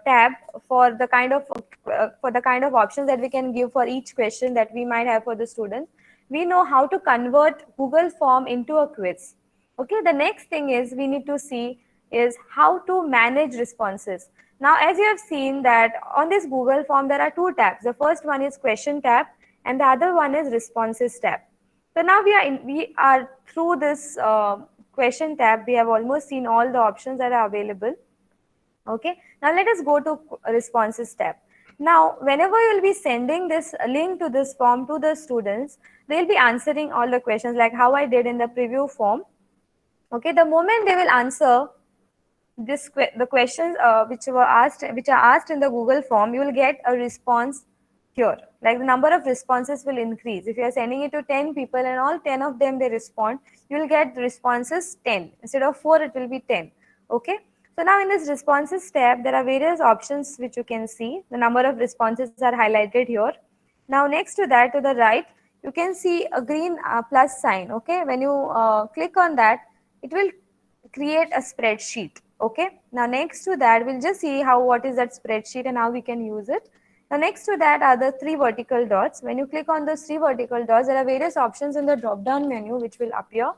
Speaker 1: tab for the kind of options that we can give for each question that we might have for the students. We know how to convert Google form into a quiz. Okay, the next thing is we need to see is how to manage responses. Now, as you have seen that on this Google form, there are two tabs. The first one is question tab and the other one is responses tab. So now we are through this question tab. We have almost seen all the options that are available. Okay, now let us go to responses tab. Now, whenever you will be sending this link to this form to the students, they will be answering all the questions like how I did in the preview form. Okay, the moment they will answer the questions which are asked in the Google form, you will get a response here. Like the number of responses will increase. If you are sending it to 10 people and all 10 of them they respond, you will get the responses 10. Instead of 4, it will be 10. Okay. So now in this responses tab, there are various options which you can see. The number of responses are highlighted here. Now next to that, to the right, you can see a green plus sign. Okay. When you click on that, it will create a spreadsheet. Okay, now next to that we'll just see what is that spreadsheet and how we can use it. Now next to that are the 3 vertical dots. When you click on those 3 vertical dots, there are various options in the drop down menu which will appear.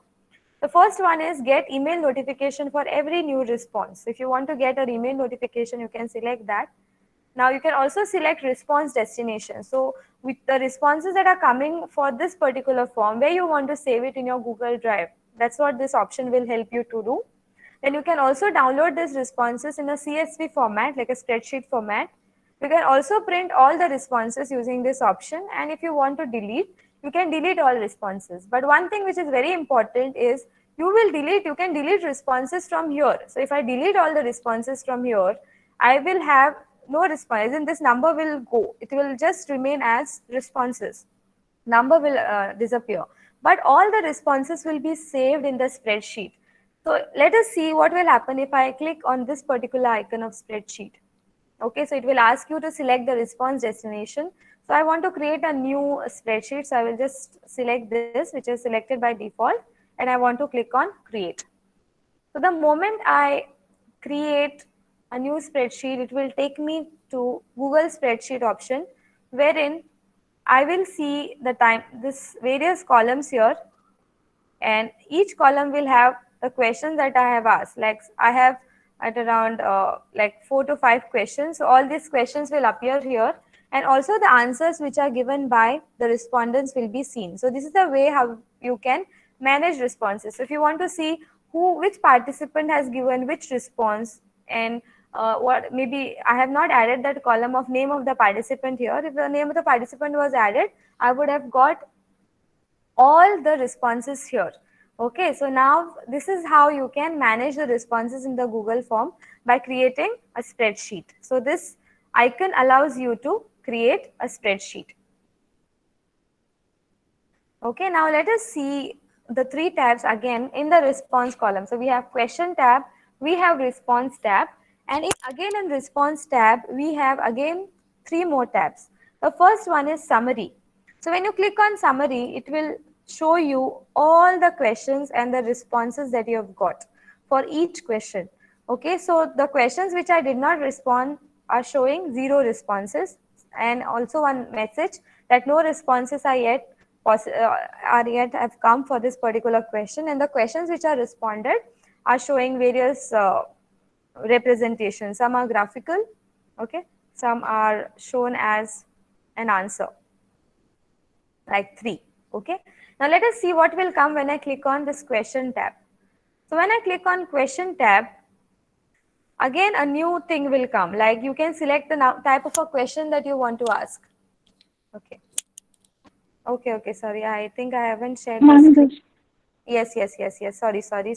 Speaker 1: The first one is get email notification for every new response. If you want to get an email notification, you can select that. Now you can also select response destination. So with the responses that are coming for this particular form, where you want to save it in your Google Drive, that's what this option will help you to do. Then you can also download these responses in a CSV format, like a spreadsheet format. You can also print all the responses using this option, and if you want to delete, you can delete all responses. But one thing which is very important is you can delete responses from here. So if I delete all the responses from here, I will have no response, and this number will go. It will just remain as responses. Number will disappear, but all the responses will be saved in the spreadsheet. So let us see what will happen if I click on this particular icon of spreadsheet. Okay, so it will ask you to select the response destination. So I want to create a new spreadsheet. So I will just select this, which is selected by default, and I want to click on create. So the moment I create a new spreadsheet, it will take me to Google spreadsheet option, wherein I will see the time, this various columns here, and each column will have the questions that I have asked. Like I have at around like 4 to 5 questions. So all these questions will appear here, and also the answers which are given by the respondents will be seen. So this is the way how you can manage responses. So if you want to see which participant has given which response, and what maybe I have not added that column of name of the participant here. If the name of the participant was added, I would have got all the responses here. Okay, so now this is how you can manage the responses in the Google form by creating a spreadsheet. So this icon allows you to create a spreadsheet. Okay, now let us see the 3 tabs again in the response column. So we have question tab, we have response tab, and again in response tab, we have again 3 more tabs. The first one is summary. So when you click on summary, it will show you all the questions and the responses that you have got for each question. Okay, so the questions which I did not respond are showing 0 responses, and also one message that no responses are yet have come for this particular question, and the questions which are responded are showing various representations. Some are graphical, okay, some are shown as an answer, like 3. Okay, now let us see what will come when I click on this question tab. So when I click on question tab, again a new thing will come, like you can select the type of a question that you want to ask. Okay, okay, sorry, I think I haven't shared the screen. Yes.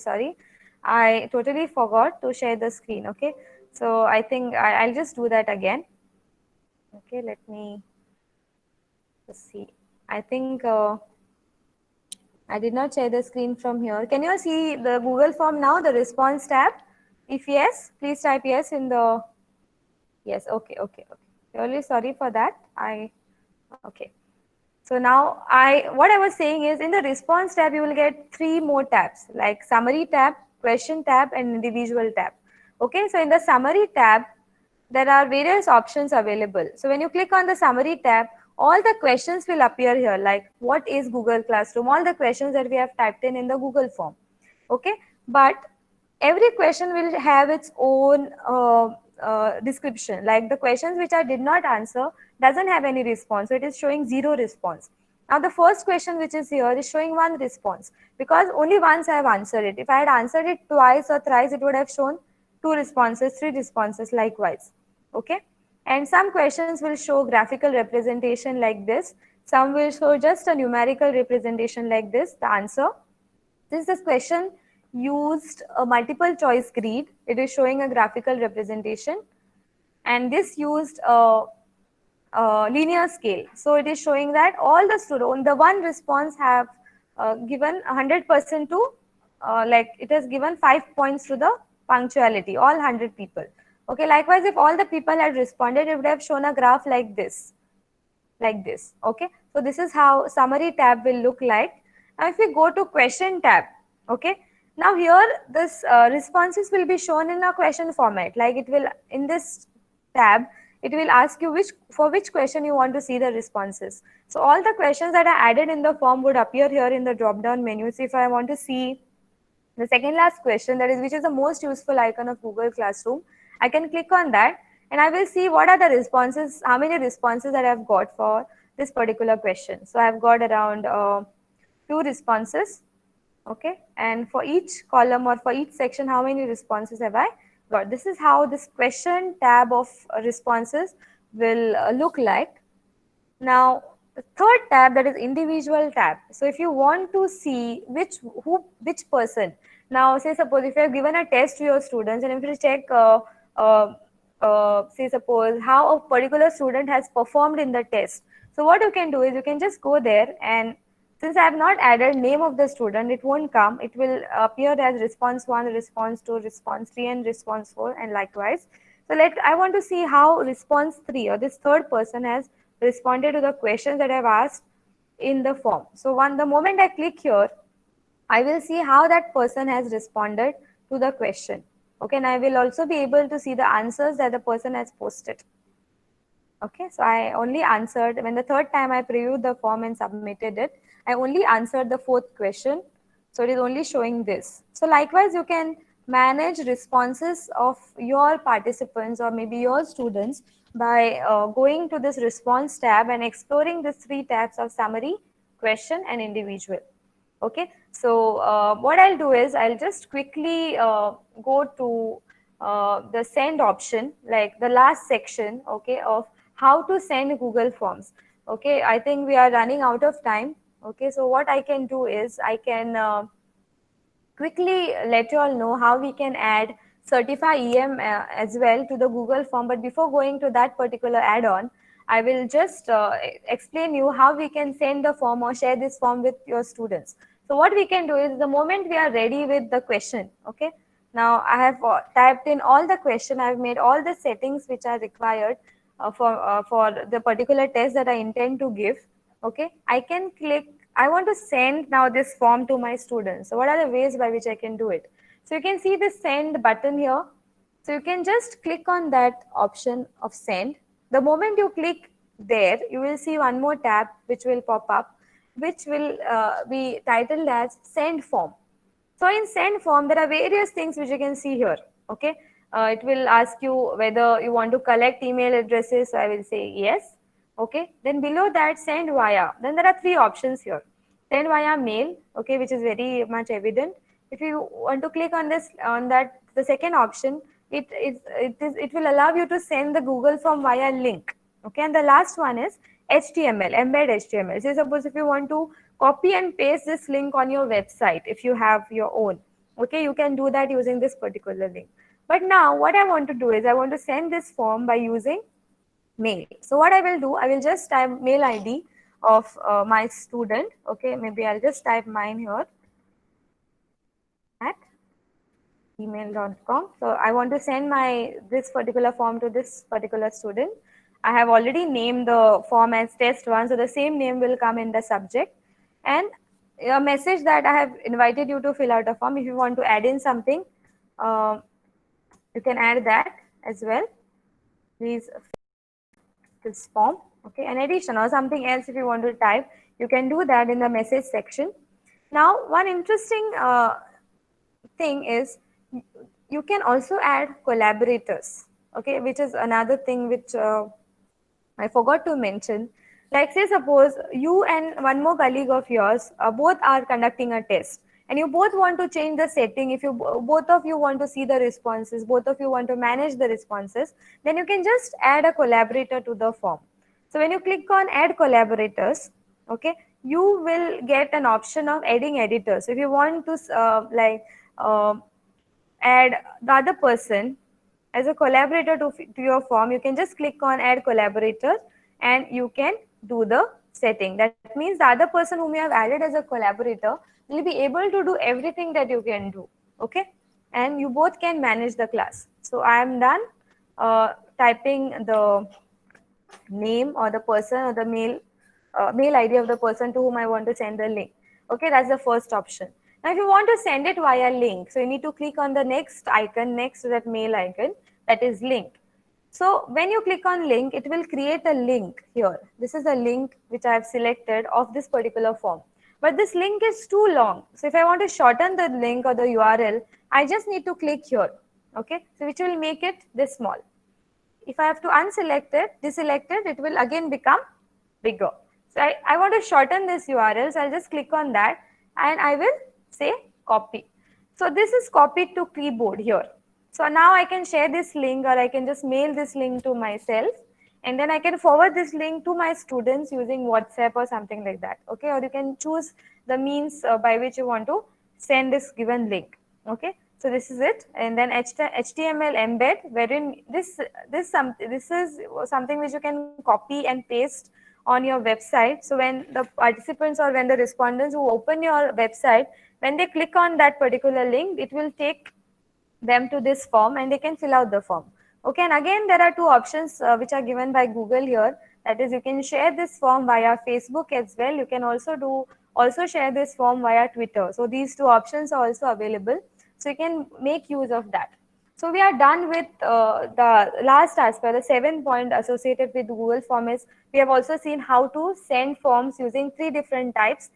Speaker 1: Sorry. I totally forgot to share the screen. Okay. So I think I'll just do that again. Okay. Let me just see. I think I did not share the screen from here. Can you see the Google form now, the response tab? If yes, please type yes in the, yes. Okay. Really sorry for that. Okay. So now what I was saying is in the response tab, you will get 3 more tabs, like summary tab, question tab, and individual tab. Okay, so in the summary tab, there are various options available. So when you click on the summary tab, all the questions will appear here, like what is Google Classroom, all the questions that we have typed in the Google form. Okay, but every question will have its own description. Like the questions which I did not answer doesn't have any response, so it is showing 0 response. Now the first question which is here is showing 1 response, because only once I have answered it. If I had answered it twice or thrice, it would have shown 2 responses, 3 responses, likewise. Okay, and some questions will show graphical representation like this, some will show just a numerical representation like this, the answer. This question used a multiple choice grid. It is showing a graphical representation, and this used a linear scale. So it is showing that all the students, the one response have given 100% to, like it has given 5 points to the punctuality, all 100 people. Okay, likewise, if all the people had responded, it would have shown a graph like this. Okay, so this is how summary tab will look like. Now if we go to question tab, okay, now here this responses will be shown in a question format, like it will, in this tab it will ask you for which question you want to see the responses. So all the questions that are added in the form would appear here in the drop down menu. So if I want to see the second last question, that is which is the most useful icon of Google Classroom, I can click on that, and I will see what are the responses, how many responses that I've got for this particular question. So I've got around 2 responses. Okay, and for each column or for each section, how many responses have I got? This is how this question tab of responses will look like. Now, the third tab, that is individual tab. So if you want to see which person, now say suppose if you have given a test to your students and if you check uh, say suppose how a particular student has performed in the test. So what you can do is you can just go there, and since I have not added name of the student, it won't come. It will appear as response 1, response 2, response 3 and response 4, and likewise. So I want to see how response 3 or this third person has responded to the questions that I have asked in the form. So the moment I click here, I will see how that person has responded to the question. Okay, and I will also be able to see the answers that the person has posted. Okay, so I only answered, when the third time I previewed the form and submitted it, I only answered the fourth question. So it is only showing this. So likewise, you can manage responses of your participants or maybe your students by going to this response tab and exploring these 3 tabs of summary, question and individual. Okay, so what I'll do is I'll just quickly go to the send option, like the last section, okay, of how to send Google Forms. Okay, I think we are running out of time. Okay, so what I can do is I can quickly let you all know how we can add Certify EM as well to the Google form. But before going to that particular add-on, I will just explain you how we can send the form or share this form with your students. So what we can do is the moment we are ready with the question, okay, now I have typed in all the question, I have made all the settings which are required for the particular test that I intend to give. Okay, I can click, I want to send now this form to my students. So what are the ways by which I can do it? So you can see the send button here. So you can just click on that option of send. The moment you click there, you will see one more tab which will pop up, which will be titled as send form. So in send form, there are various things which you can see here. Okay, it will ask you whether you want to collect email addresses. So I will say yes. Okay, then below that send via. Then there are 3 options here. Send via mail. Okay, which is very much evident. If you want to click on this, on that, the second option, it will allow you to send the Google form via link. Okay, and the last one is HTML, embed HTML. So suppose if you want to copy and paste this link on your website, if you have your own, okay, you can do that using this particular link. But now what I want to do is I want to send this form by using mail. So what I will do, I will just type mail ID of my student. Okay, maybe I'll just type mine here at email.com. So I want to send this particular form to this particular student. I have already named the form as test 1, so the same name will come in the subject, and a message that I have invited you to fill out a form. If you want to add in something, uh, you can add that as well. Please fill this form. Okay, an addition or something else if you want to type, you can do that in the message section. Now, one interesting thing is you can also add collaborators, okay, which is another thing which I forgot to mention. Like say suppose you and one more colleague of yours both are conducting a test, and you both want to change the setting. If you both of you want to see the responses, both of you want to manage the responses, then you can just add a collaborator to the form. So when you click on add collaborators, okay, you will get an option of adding editors. If you want to uh, add the other person as a collaborator to your form, you can just click on add collaborator and you can do the setting. That means the other person whom you have added as a collaborator will be able to do everything that you can do. Okay, and you both can manage the class. So I am done typing the name or the person or the mail ID of the person to whom I want to send the link. Okay, that's the first option. Now, if you want to send it via link, so you need to click on the next icon next to that mail icon, that is link. So when you click on link, it will create a link here. This is the link which I have selected of this particular form. But this link is too long. So if I want to shorten the link or the URL, I just need to click here. Okay, so which will make it this small. If I have to unselect it, deselect it, it will again become bigger. So I want to shorten this URL, so I'll just click on that and I will say copy. So this is copied to clipboard here. So now I can share this link, or I can just mail this link to myself, and then I can forward this link to my students using WhatsApp or something like that. Okay, or you can choose the means by which you want to send this given link. Okay, so this is it, and then HTML embed, wherein this is something which you can copy and paste on your website. So when the participants or when the respondents who open your website, when they click on that particular link, it will take them to this form and they can fill out the form. Okay, and again there are two options which are given by Google here. That is, you can share this form via Facebook as well. You can also share this form via Twitter. So these two options are also available. So you can make use of that. So we are done with the last aspect, the seventh point associated with Google Form is we have also seen how to send forms using three different types,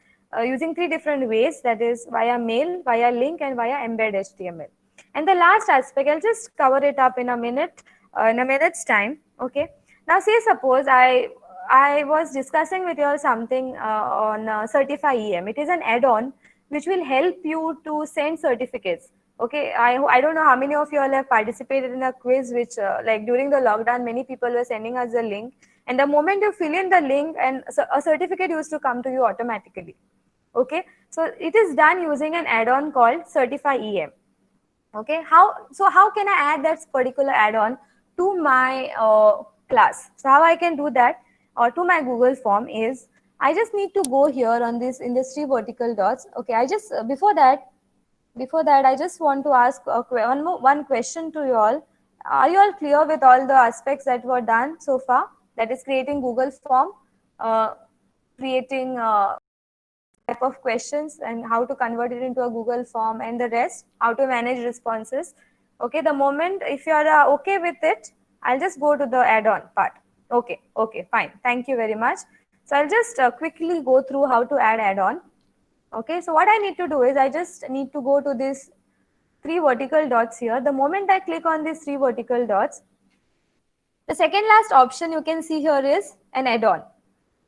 Speaker 1: using three different ways, that is via mail, via link, and via embed HTML. And the last aspect, I'll just cover it up in a minute, in a minute's time. Okay. Now, say suppose I was discussing with you all something on Certify EM. It is an add-on which will help you to send certificates. Okay, I don't know how many of you all have participated in a quiz which like during the lockdown many people were sending us the link, and the moment you fill in the link and a certificate used to come to you automatically. Okay, so it is done using an add-on called Certify EM. Okay, how can I add that particular add-on to my class? So how I can do that, or to my Google form, is I just need to go here on this in these three vertical dots. Okay, I just before that I just want to ask one question to you all. Are you all clear with all the aspects that were done so far, that is creating Google form, uh, creating type of questions, and how to convert it into a Google form, and the rest, how to manage responses? Okay, the moment if you are okay with it, I'll just go to the add-on part. Okay, fine. Thank you very much. So I'll just quickly go through how to add add-on. Okay, so what I need to do is I just need to go to this three vertical dots here. The moment I click on these three vertical dots, the second last option you can see here is an add-on.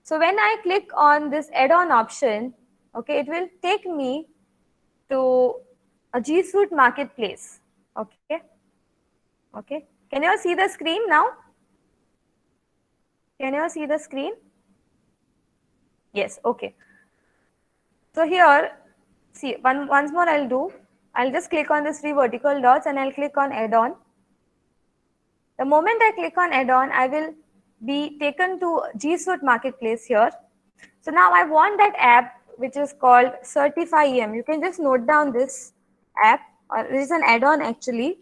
Speaker 1: So when I click on this add-on option, okay, it will take me to a G Suite marketplace. Okay, okay. Can you all see the screen now? Can you all see the screen? Yes, okay. So here, see, once more I'll do. I'll just click on these three vertical dots and I'll click on add-on. The moment I click on add-on, I will be taken to G Suite marketplace here. So now I want that app which is called Certify EM. You can just note down this app, or this is an add-on actually.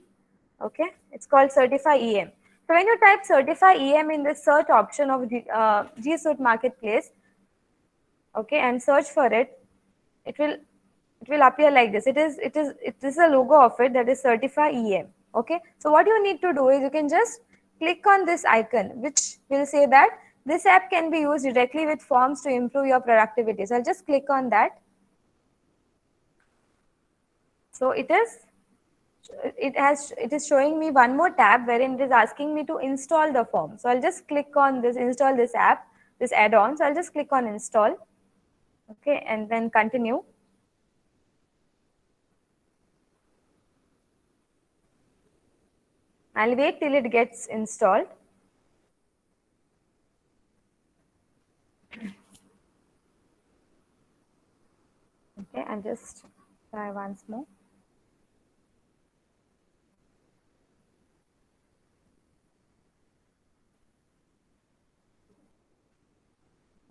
Speaker 1: Okay, it's called Certify EM. So when you type Certify EM in the search option of the G Suite marketplace, okay, and search for it, it will appear like this. It is a logo of it, that is Certify EM. Okay, so what you need to do is you can just click on this icon which will say that this app can be used directly with forms to improve your productivity. So I'll just click on that. So it is showing me one more tab wherein it is asking me to install the form. So I'll just click on this, install this app, this add-on. So I'll just click on install. Okay, and then continue. I'll wait till it gets installed. Okay, I'll just try once more.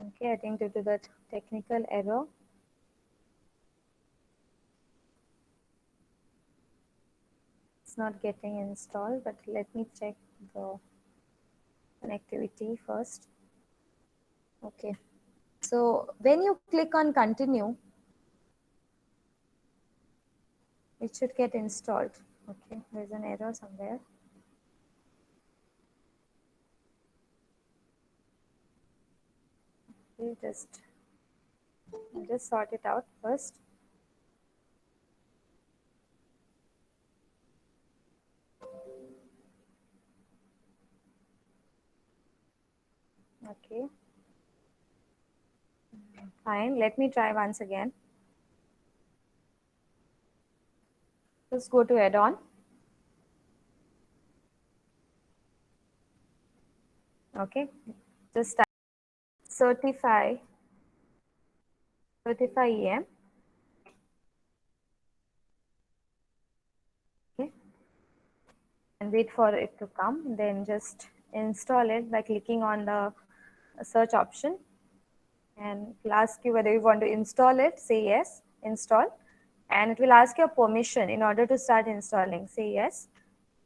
Speaker 1: Okay, I think due to that technical error, it's not getting installed, but let me check the connectivity first. Okay, so when you click on continue, it should get installed. Okay, there's an error somewhere. Okay, just sort it out first. Okay, fine. Let me try once again. Just go to add-on. Okay, just type certify EM. Okay, and wait for it to come. Then just install it by clicking on the search option, and it will ask you whether you want to install it. Say yes, install, and it will ask your permission in order to start installing. Say yes.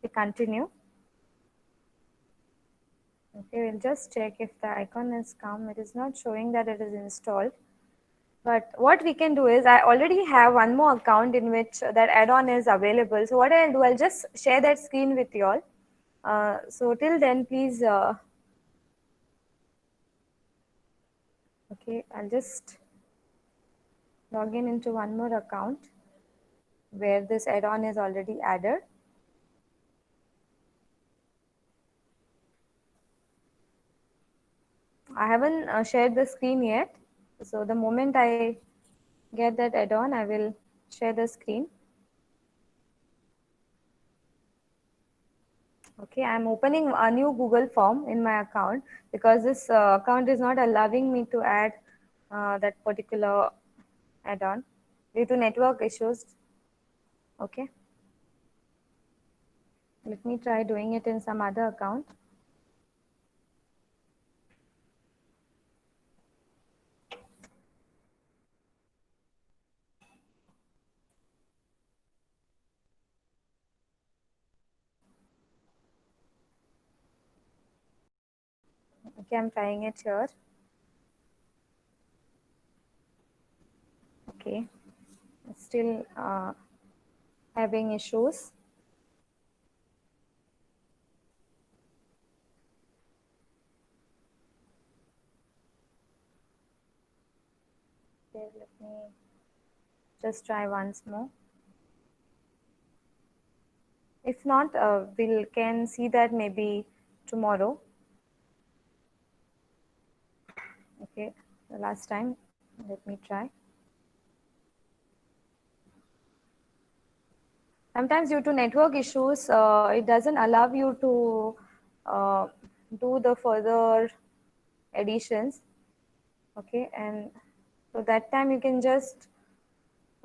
Speaker 1: We continue. Okay, we'll just check if the icon has come. It is not showing that it is installed. But what we can do is, I already have one more account in which that add-on is available. So what I'll do, I'll just share that screen with you all. So till then, please, okay, I'll just log in into one more account where this add-on is already added. I haven't shared the screen yet. So the moment I get that add-on, I will share the screen. Okay, I'm opening a new Google form in my account because this account is not allowing me to add that particular add-on due to network issues. Okay, let me try doing it in some other account. Okay, I'm trying it here. Okay, still having issues. Okay, let me just try once more. If not, we can see that maybe tomorrow. Okay, the last time. Let me try. Sometimes due to network issues, it doesn't allow you to uh, do the further additions. Okay, and so that time you can just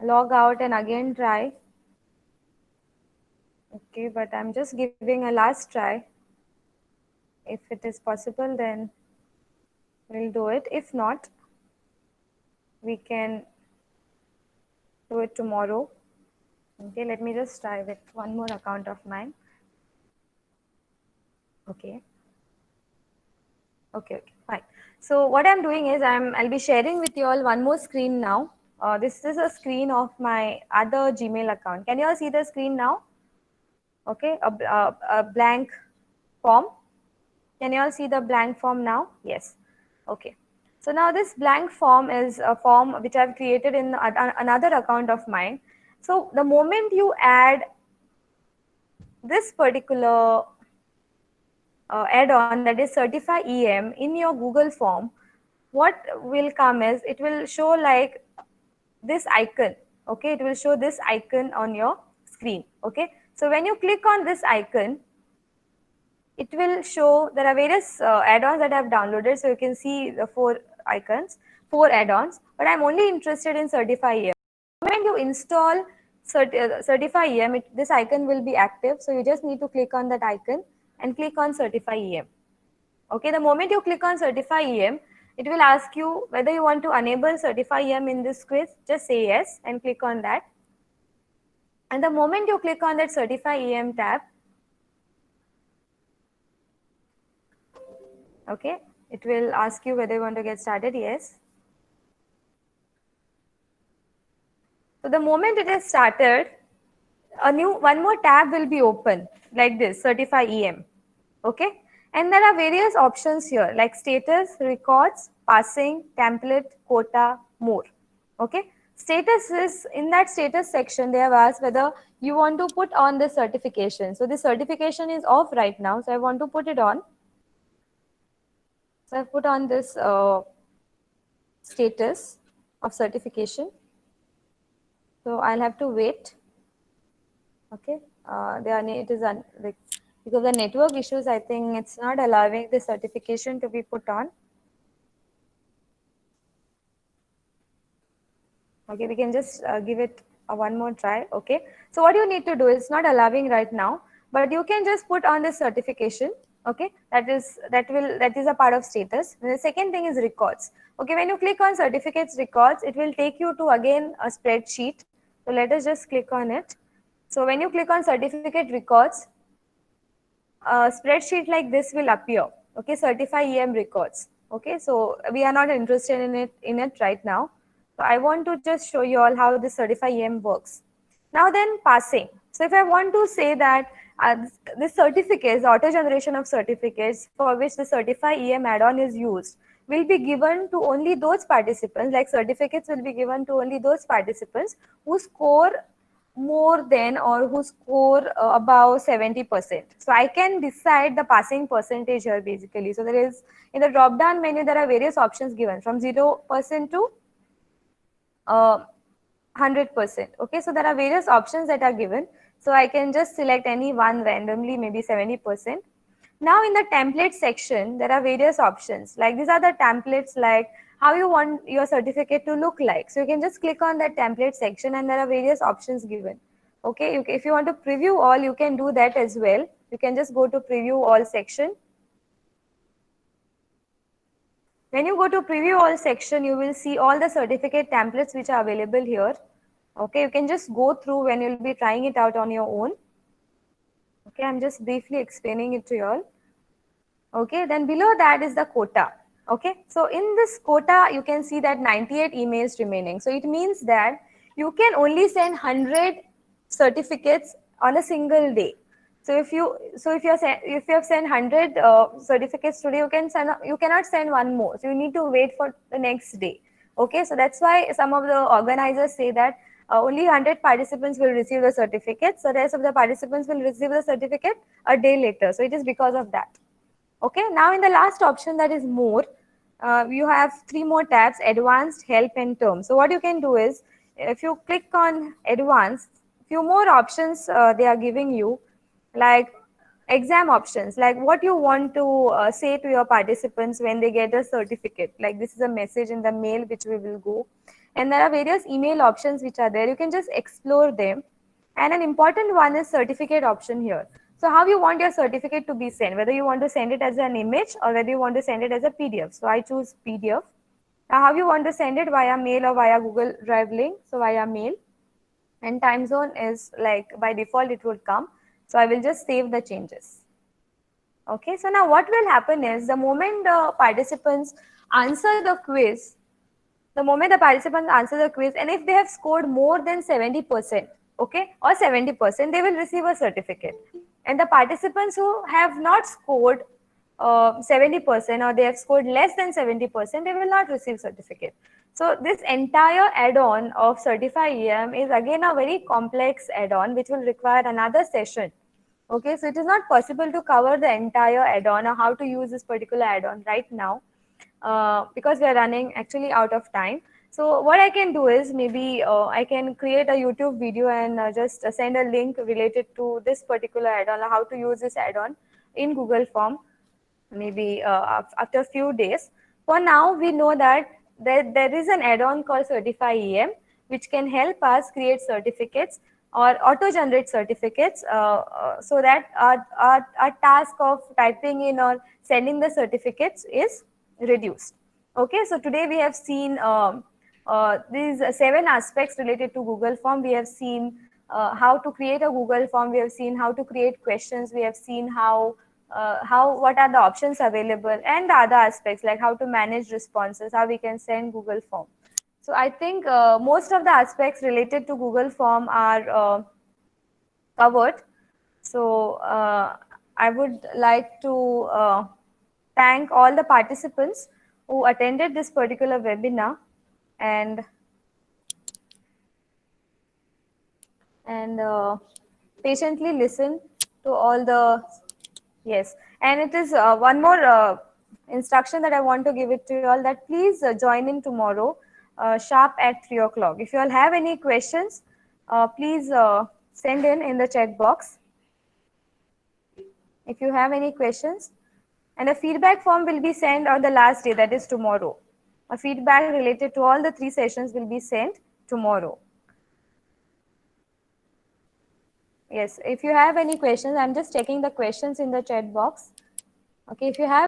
Speaker 1: log out and again try. Okay, but I'm just giving a last try. If it is possible, then we'll do it. If not, we can do it tomorrow. Okay, let me just try with one more account of mine. Okay. Okay, fine. So what I'm doing is I'll be sharing with you all one more screen now. This is a screen of my other Gmail account. Can you all see the screen now? Okay, a blank form. Can you all see the blank form now? Yes. Okay. So now this blank form is a form which I've created in another account of mine. So the moment you add this particular add-on, that is Certify EM, in your Google form, what will come is it will show like this icon. Okay, it will show this icon on your screen. Okay, so when you click on this icon, it will show there are various add-ons that I have downloaded. So you can see the four add-ons, but I'm only interested in Certify EM. When you install Certify EM, this icon will be active. So you just need to click on that icon and click on Certify EM. Okay, the moment you click on Certify EM, it will ask you whether you want to enable Certify EM in this quiz. Just say yes and click on that. And the moment you click on that Certify EM tab, okay, it will ask you whether you want to get started. Yes. So the moment it is started, one more tab will be open like this, Certify EM. Okay, and there are various options here like status, records, passing, template, quota, more. Okay, status is in that status section. They have asked whether you want to put on the certification. So the certification is off right now, so I want to put it on. So I've put on this status of certification. So I'll have to wait. Okay, it is like, because the network issues, I think it's not allowing the certification to be put on. Okay, we can just give it one more try. Okay, so what you need to do is not allowing right now, but you can just put on the certification. Okay, that is a part of status. And the second thing is records. Okay, when you click on certificates records, it will take you to again a spreadsheet. So let us just click on it. So when you click on certificate records, a spreadsheet like this will appear. Okay, certify EM records. Okay, so we are not interested in it right now. So I want to just show you all how this certify EM works. Now then, passing. So if I want to say that this certificates, the auto generation of certificates for which the certify EM add-on is used, will be given to only those participants, like certificates will be given to only those participants who score more than or who score above 70%. So I can decide the passing percentage here basically. So there is, in the drop down menu, there are various options given from 0% to 100%. Okay, so there are various options that are given. So I can just select any one randomly, maybe 70%. Now in the template section, there are various options. Like these are the templates, like how you want your certificate to look like. So you can just click on that template section and there are various options given. Okay, if you want to preview all, you can do that as well. You can just go to preview all section. When you go to preview all section, you will see all the certificate templates which are available here. Okay, you can just go through when you'll be trying it out on your own. Okay, I'm just briefly explaining it to you all. Okay, then below that is the quota. Okay, so in this quota, you can see that 98 emails remaining. So it means that you can only send 100 certificates on a single day. So if you have sent 100 certificates today, you cannot send one more. So you need to wait for the next day. Okay, so that's why some of the organizers say that only 100 participants will receive the certificate. So the rest of the participants will receive the certificate a day later. So it is because of that. Okay, now in the last option, that is more, you have three more tabs: advanced, help and terms. So what you can do is, if you click on advanced, few more options they are giving you, like exam options, like what you want to say to your participants when they get a certificate. Like this is a message in the mail which we will go, and there are various email options which are there. You can just explore them. And an important one is certificate option here. So how you want your certificate to be sent, whether you want to send it as an image or whether you want to send it as a PDF. So I choose PDF. Now how you want to send it, via mail or via Google Drive link. So via mail. And time zone is like by default it would come. So I will just save the changes. Okay, so now what will happen is, the moment the participants answer the quiz, and if they have scored more than 70%, okay, or 70%, they will receive a certificate. And the participants who have not scored 70%, or they have scored less than 70%, they will not receive certificate. So this entire add-on of Certify EM is again a very complex add-on which will require another session. Okay, so it is not possible to cover the entire add-on or how to use this particular add-on right now, because we are running actually out of time. So what I can do is, maybe I can create a YouTube video and just send a link related to this particular add-on, or how to use this add-on in Google Form, maybe after a few days. For now, we know that there is an add-on called Certify EM, which can help us create certificates or auto-generate certificates, so that our task of typing in or sending the certificates is reduced. Okay, so today we have seen these 7 aspects related to Google Form. We have seen how to create a Google Form. We have seen how to create questions. We have seen what are the options available, and the other aspects like how to manage responses, how we can send Google Form. So I think most of the aspects related to Google Form are covered. So I would like to thank all the participants who attended this particular webinar, and patiently listen to all the, yes. And it is one more instruction that I want to give it to you all, that please join in tomorrow sharp at 3 o'clock. If you all have any questions, please send in the chat box. If you have any questions, and a feedback form will be sent on the last day, that is tomorrow. A feedback related to all the 3 sessions will be sent tomorrow. Yes, if you have any questions, I'm just checking the questions in the chat box. Okay, if you have